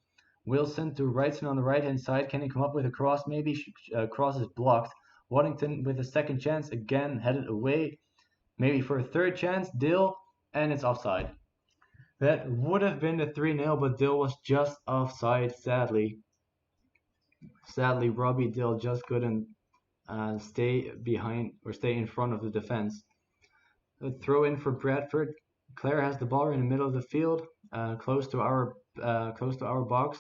Wilson to Wrightson on the right-hand side. Can he come up with a cross? Maybe cross is blocked. Waddington with a 2nd chance, again headed away. Maybe for a 3rd chance, Dill, and it's offside. That would have been the 3-0, but Dill was just offside, sadly. Sadly, Robbie Dill just couldn't stay behind or stay in front of the defense. A throw in for Bradford. Claire has the ball in the middle of the field, close to our box.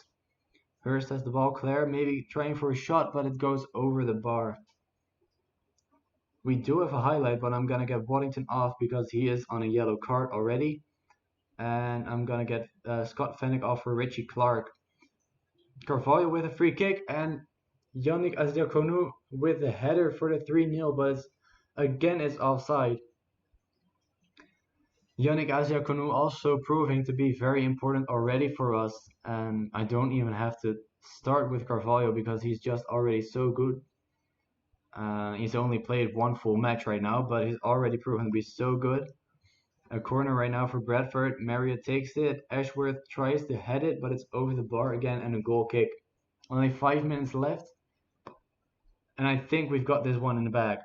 Hurst has the ball. Claire maybe trying for a shot, but it goes over the bar. We do have a highlight, but I'm gonna get Waddington off because he is on a yellow card already, and I'm gonna get Scott Fennick off for Richie Clark. Carvalho with a free kick, and Yannick Azdiakonu with the header for the 3-0, but again it's offside. Yannick Azdiakonu also proving to be very important already for us, and I don't even have to start with Carvalho because he's just already so good. He's only played one full match right now, but he's already proven to be so good. A corner right now for Bradford. Marriott takes it. Ashworth tries to head it, but it's over the bar again and a goal kick. Only 5 minutes left. And I think we've got this one in the bag.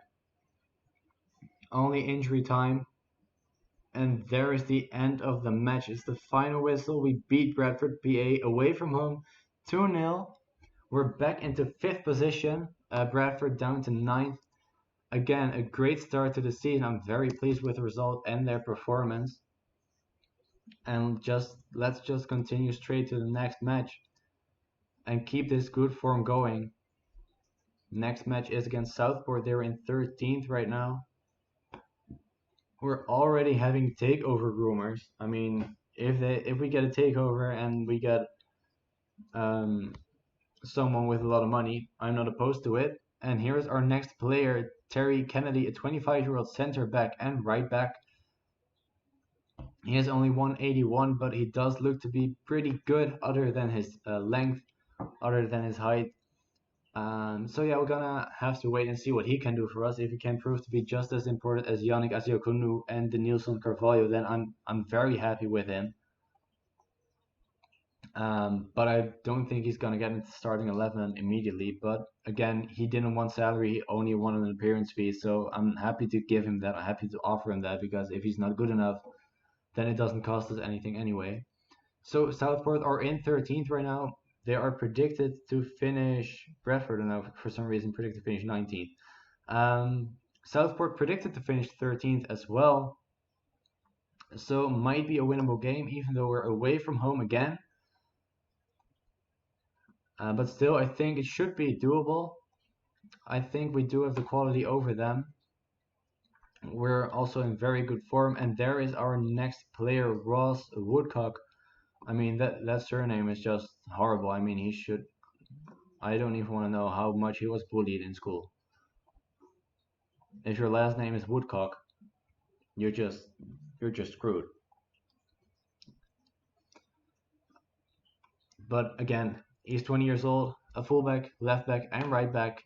Only injury time. And there is the end of the match. It's the final whistle. We beat Bradford PA away from home 2-0. We're back into 5th position. Bradford down to 9th. Again, a great start to the season. I'm very pleased with the result and their performance. And let's just continue straight to the next match and keep this good form going. Next match is against Southport. They're in 13th right now. We're already having takeover rumors. I mean, if we get a takeover and we get someone with a lot of money, I'm not opposed to it. And here's our next player, Terry Kennedy, a 25-year-old center back and right back. He has only 181, but he does look to be pretty good other than his length, other than his height. So yeah, we're gonna have to wait and see what he can do for us. If he can prove to be just as important as Yannick Azdiakonu and Denilson Carvalho, then I'm very happy with him. But I don't think he's gonna get into starting 11 immediately. But again, he didn't want salary; he only wanted an appearance fee. So I'm happy to give him that. I'm happy to offer him that because if he's not good enough, then it doesn't cost us anything anyway. So Southport are in 13th right now. They are predicted to finish. Bradford, and now for some reason predicted to finish 19th. Southport predicted to finish 13th as well. So might be a winnable game, even though we're away from home again. But still, I think it should be doable. I think we do have the quality over them. We're also in very good form, and there is our next player, Ross Woodcock. I mean, that surname is just horrible. I mean, he should. I don't even want to know how much he was bullied in school. If your last name is Woodcock, you're just screwed. But again, he's 20 years old, a fullback, left back, and right back.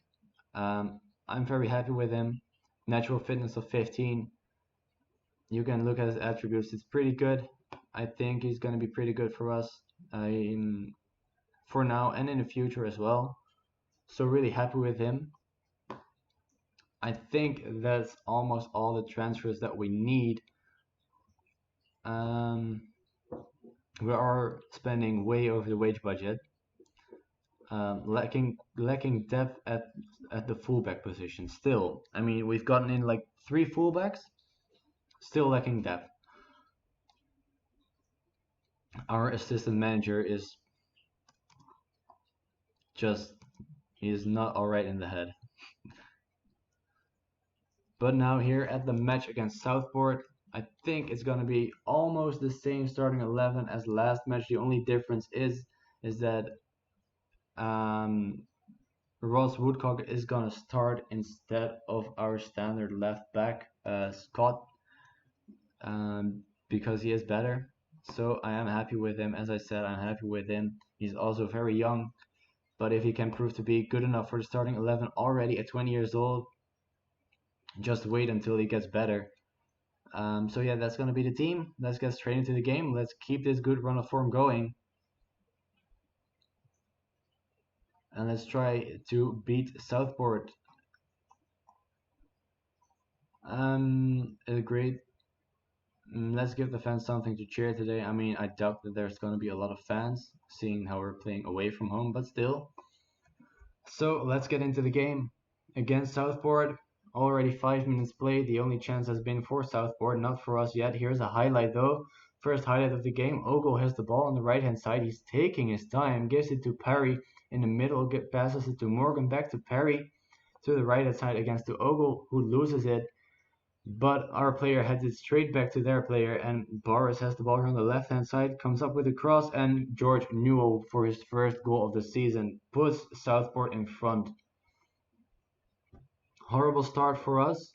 I'm very happy with him. Natural fitness of 15. You can look at his attributes. It's pretty good. I think he's going to be pretty good for us for now and in the future as well. So really happy with him. I think that's almost all the transfers that we need. We are spending way over the wage budget. Lacking depth at the fullback position. Still, I mean, we've gotten in like 3 fullbacks. Still lacking depth. Our assistant manager is he's not alright in the head. But now here at the match against Southport, I think it's gonna be almost the same starting 11 as last match. The only difference is that Ross Woodcock is gonna start instead of our standard left back Scott, because he is better. So I am happy with him. As I said, I'm happy with him. He's also very young, but if he can prove to be good enough for the starting 11 already at 20 years old, just wait until he gets better. So yeah, that's gonna be the team. Let's get straight into the game. Let's keep this good run of form going. And let's try to beat Southport. Great. Let's give the fans something to cheer today. I mean, I doubt that there's going to be a lot of fans, seeing how we're playing away from home, but still. So let's get into the game against Southport. Already 5 minutes played. The only chance has been for Southport, not for us yet. Here's a highlight though. First highlight of the game. Ogle has the ball on the right hand side. He's taking his time. Gives it to Perry in the middle. Passes it to Morgan. Back to Perry. To the right hand side against to Ogle, who loses it. But our player heads it straight back to their player. And Boris has the ball on the left hand side. Comes up with a cross. And George Newell, for his first goal of the season, puts Southport in front. Horrible start for us.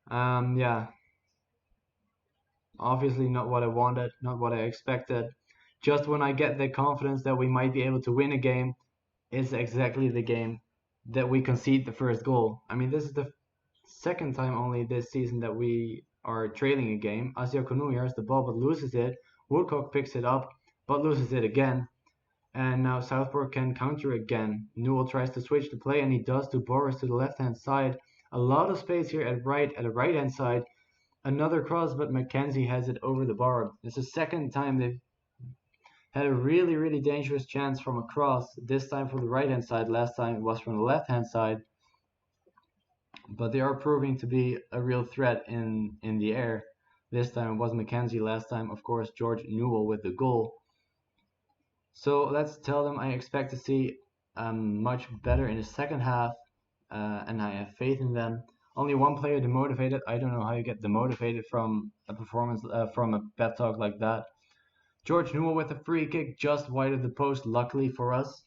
Yeah, obviously not what I wanted, not what I expected. Just when I get the confidence that we might be able to win a game, it's exactly the game that we concede the first goal. I mean, this is the second time only this season that we are trailing a game. Asia Konu has the ball but loses it. Woodcock picks it up but loses it again. And now Southport can counter again. Newell tries to switch the play and he does to Boris to the left hand side. A lot of space here at the right hand side. Another cross, but Mackenzie has it over the bar. It's the second time they've had a really, really dangerous chance from a cross. This time from the right hand side. Last time it was from the left hand side. But they are proving to be a real threat in the air. This time it was Mackenzie. Last time, of course, George Newell with the goal. So let's tell them I expect to see much better in the second half, and I have faith in them. Only one player demotivated. I don't know how you get demotivated from a performance, from a pep talk like that. George Newell with a free kick just wide of the post, luckily for us.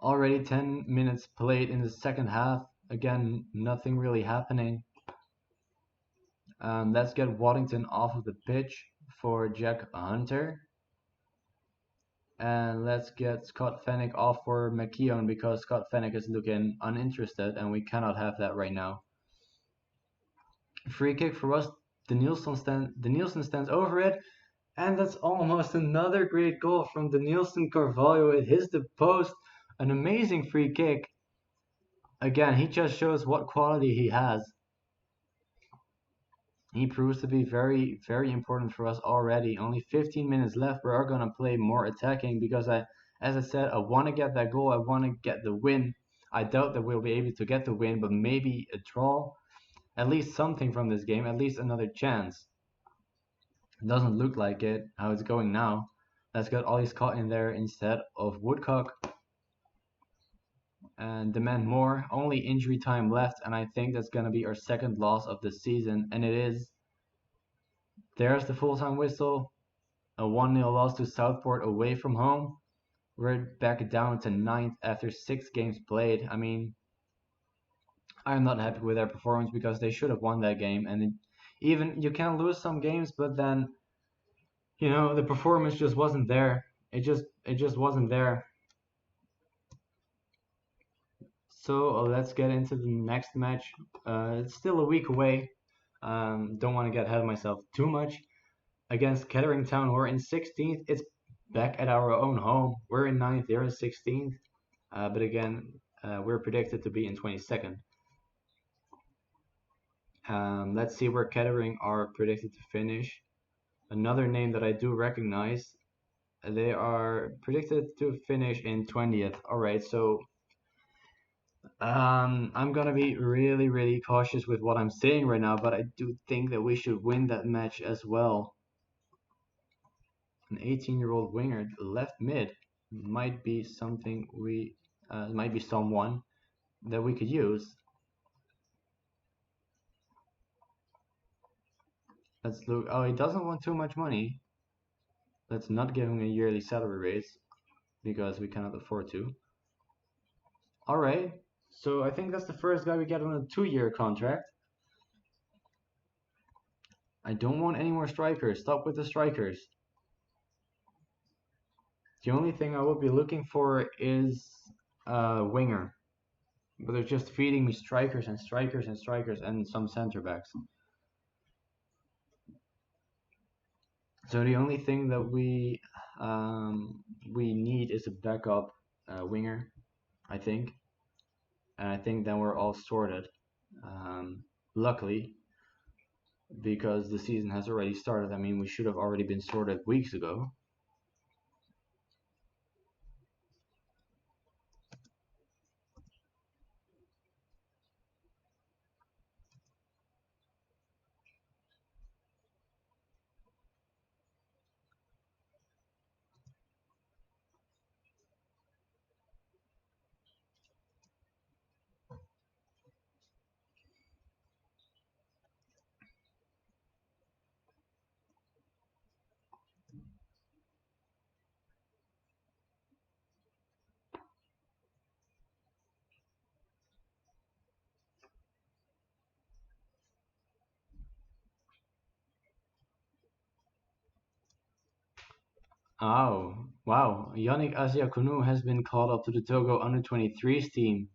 Already 10 minutes played in the second half. Again, nothing really happening. Let's get Waddington off of the pitch for Jack Hunter. And let's get Scott Fennick off for McKeown because Scott Fennick is looking uninterested and we cannot have that right now. Free kick for us. Danielson stands over it. And that's almost another great goal from Danielson Carvalho. It hits the post. An amazing free kick. Again, he just shows what quality he has. He proves to be very, very important for us already. Only 15 minutes left. We are going to play more attacking because as I said, I want to get that goal. I want to get the win. I doubt that we'll be able to get the win, but maybe a draw. At least something from this game. At least another chance. It doesn't look like it, how it's going now. Let's get Ollie Scott in there instead of Woodcock. And demand more. Only injury time left, and I think that's going to be our second loss of the season, and it is. There's the full-time whistle. A 1-0 loss to Southport away from home. We're back down to 9th after 6 games played. I mean, I'm not happy with their performance because they should have won that game, and even you can lose some games, but then the performance just wasn't there. It just wasn't there. So let's get into the next match. It's still a week away. Don't want to get ahead of myself too much. Against Kettering Town, we're in 16th. It's back at our own home. We're in 9th, they're in 16th. But again, we're predicted to be in 22nd. Let's see where Kettering are predicted to finish. Another name that I do recognize. They are predicted to finish in 20th. Alright, so I'm gonna be really, really cautious with what I'm saying right now, but I do think that we should win that match as well. An 18-year-old winger, left mid, might be something might be someone that we could use. Let's look. Oh, he doesn't want too much money. Let's not give him a yearly salary raise because we cannot afford to. Alright, so I think that's the first guy we get on a 2-year contract. I don't want any more strikers. Stop with the strikers. The only thing I will be looking for is a winger. But they're just feeding me strikers and strikers and strikers and some center backs. So the only thing that we need is a backup winger, I think. And I think then we're all sorted. Luckily, because the season has already started. I mean, we should have already been sorted weeks ago. Oh, wow. Yannick Asiakunu has been called up to the Togo under-23s team.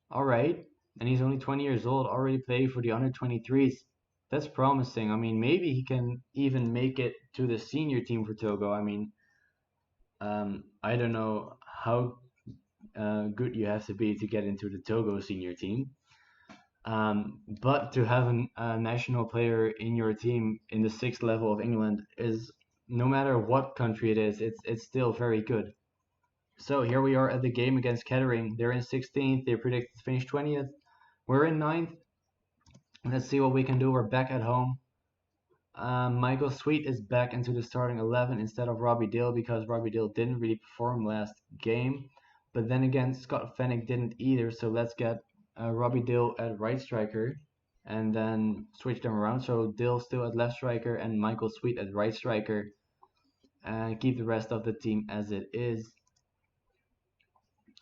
All right. And he's only 20 years old, already playing for the under-23s. That's promising. I mean, maybe he can even make it to the senior team for Togo. I mean, I don't know how good you have to be to get into the Togo senior team. But to have a national player in your team in the sixth level of England is, no matter what country it is, it's still very good. So here we are at the game against Kettering. They're in 16th. They predicted to finish 20th. We're in 9th. Let's see what we can do. We're back at home. Michael Sweet is back into the starting 11 instead of Robbie Dill because Robbie Dill didn't really perform last game. But then again, Scott Fennick didn't either. So let's get Robbie Dill at right striker and then switch them around. So Dill still at left striker and Michael Sweet at right striker, and keep the rest of the team as it is.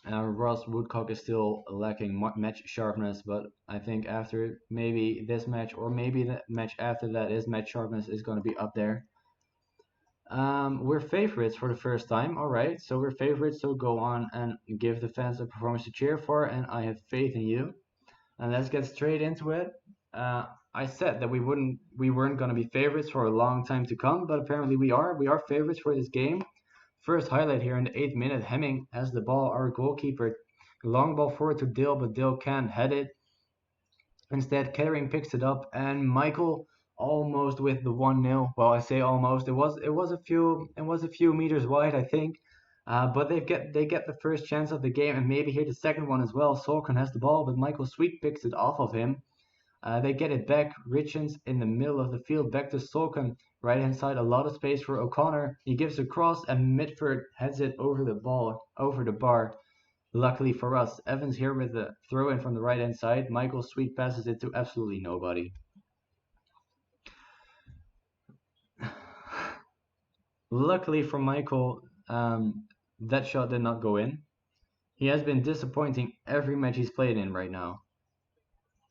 Ross Woodcock is still lacking match sharpness, but I think after maybe this match or maybe the match after that, his match sharpness is going to be up there. We're favorites for the first time, all right. So we're favorites, so go on and give the fans a performance to cheer for, and I have faith in you. And let's get straight into it. I said that we weren't going to be favorites for a long time to come, but apparently we are. We are favorites for this game. First highlight here in the 8th minute, Hemming has the ball, our goalkeeper. Long ball forward to Dill, but Dill can't head it. Instead, Kettering picks it up, and Michael almost with the 1-0. Well, I say almost. It was a few meters wide, I think. But they get the first chance of the game, and maybe here the second one as well. Sorkin has the ball, but Michael Sweet picks it off of him. They get it back. Richens in the middle of the field, back to Sorkin. Right hand side, a lot of space for O'Connor. He gives a cross, and Mitford heads it over the bar. Luckily for us, Evans here with the throw in from the right hand side. Michael Sweet passes it to absolutely nobody. Luckily for Michael, that shot did not go in. He has been disappointing every match he's played in right now.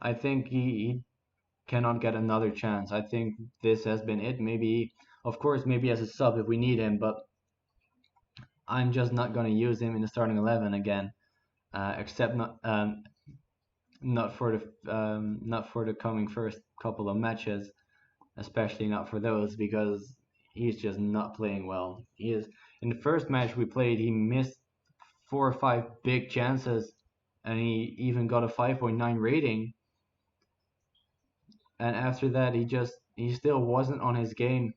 I think he cannot get another chance. I think this has been it. Maybe, of course, maybe as a sub if we need him, but I'm just not going to use him in the starting 11 again, except not for the coming first couple of matches, especially not for those because he's just not playing well. He is in the first match we played, he missed 4 or 5 big chances, and he even got a 5.9 rating. And after that, he still wasn't on his game.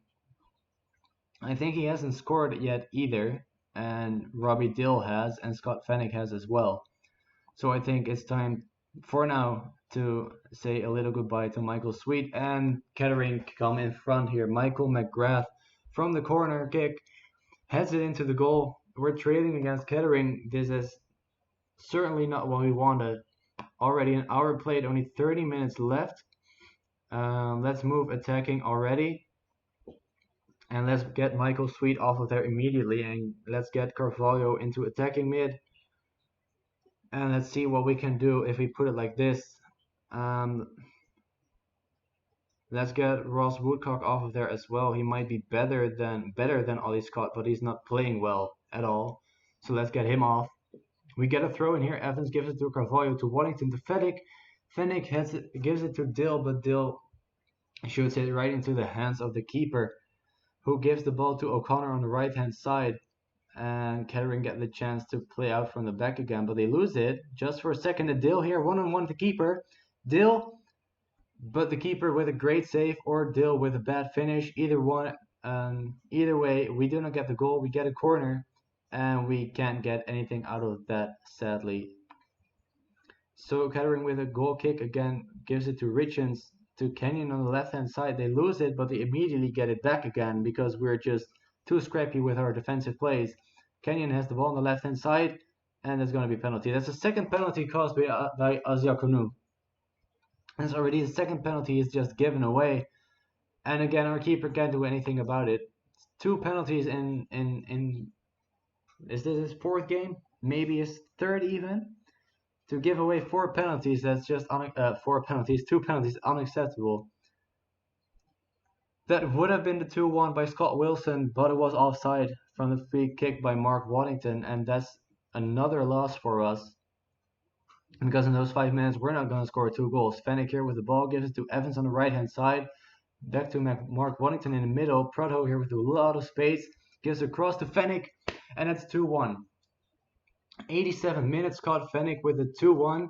I think he hasn't scored yet either, and Robbie Dill has, and Scott Fennick has as well. So I think it's time for now to say a little goodbye to Michael Sweet, and Kettering come in front here. Michael McGrath from the corner kick heads it into the goal. We're trailing against Kettering. This is certainly not what we wanted. Already an hour played, only 30 minutes left. Let's move attacking already. And let's get Michael Sweet off of there immediately. And let's get Carvalho into attacking mid. And let's see what we can do if we put it like this. Let's get Ross Woodcock off of there as well. He might be better than Ollie Scott, but he's not playing well at all. So let's get him off. We get a throw in here. Evans gives it to Carvalho, to Waddington, to Fennick. Fennick gives it to Dill, but Dill shoots it right into the hands of the keeper, who gives the ball to O'Connor on the right hand side. And Kettering get the chance to play out from the back again, but they lose it just for a second. To Dill here, one-on-one with the keeper. Dill, but the keeper with a great save, or Dill with a bad finish. Either one, either way, we do not get the goal. We get a corner, and we can't get anything out of that, sadly. So Kettering with a goal kick again gives it to Richens, to Kenyon on the left hand side. They lose it, but they immediately get it back again because we're just too scrappy with our defensive plays. Kenyon has the ball on the left hand side, and there's going to be a penalty. That's the second penalty caused by Asiakunu. That's already the second penalty is just given away, and again our keeper can't do anything about it. 2 penalties in is this his 4th game? Maybe his 3rd even. To give away 4 penalties, that's just 4 penalties, 2 penalties, unacceptable. That would have been the 2-1 by Scott Wilson, but it was offside from the free kick by Mark Waddington, and that's another loss for us. Because in those 5 minutes, we're not going to score 2 goals. Fennec here with the ball, gives it to Evans on the right-hand side. Back to Mark Waddington in the middle. Proto here with a lot of space. Gives across to Fennec, and it's 2-1. 87 minutes, Scott Fennec with the 2-1.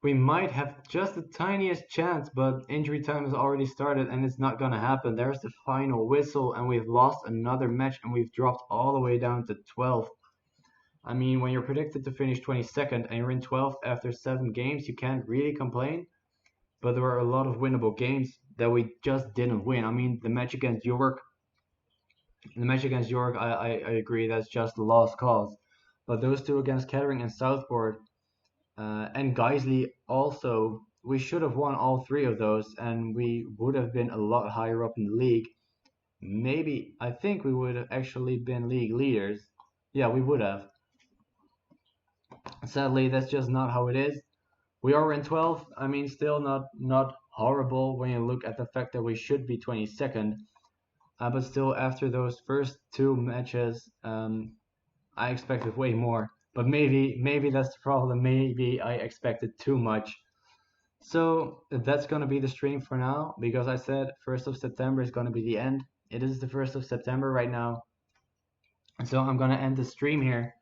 We might have just the tiniest chance, but injury time has already started and it's not going to happen. There's the final whistle, and we've lost another match, and we've dropped all the way down to 12th. I mean, when you're predicted to finish 22nd and you're in 12th after 7 games, you can't really complain. But there were a lot of winnable games that we just didn't win. I mean, the match against York, I agree, that's just a lost cause. But those two against Kettering and Southport, and Guiseley also, we should have won all 3 of those, and we would have been a lot higher up in the league. Maybe, I think we would have actually been league leaders. Yeah, we would have. Sadly, that's just not how it is. We are in 12th. I mean, still not horrible when you look at the fact that we should be 22nd. But still, after those first 2 matches, I expected way more. But maybe that's the problem. Maybe I expected too much. So that's gonna be the stream for now, because I said 1st of September is gonna be the end. It is the 1st of September right now. So I'm gonna end the stream here.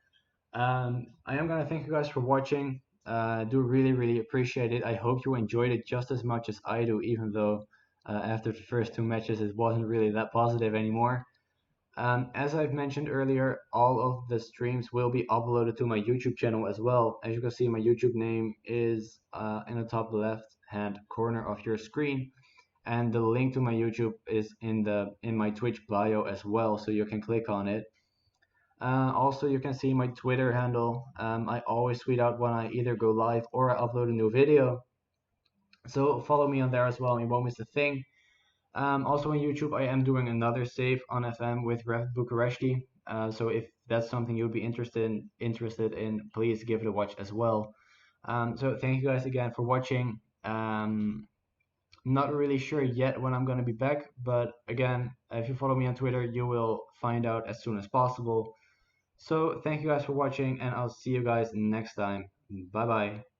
I am gonna thank you guys for watching. Do really appreciate it. I hope you enjoyed it just as much as I do, even though after the first 2 matches it wasn't really that positive anymore. As I've mentioned earlier, all of the streams will be uploaded to my YouTube channel as well. As you can see, my YouTube name is in the top left hand corner of your screen, and the link to my YouTube is in my Twitch bio as well, so you can click on it. Also, you can see my Twitter handle. I always tweet out when I either go live or I upload a new video. So follow me on there as well, and you won't miss a thing. Also on YouTube, I am doing another save on FM with Rev Bucharesti. So if that's something you'd be interested in, please give it a watch as well. So thank you guys again for watching. Not really sure yet when I'm going to be back, but again, if you follow me on Twitter, you will find out as soon as possible. So thank you guys for watching, and I'll see you guys next time. Bye bye.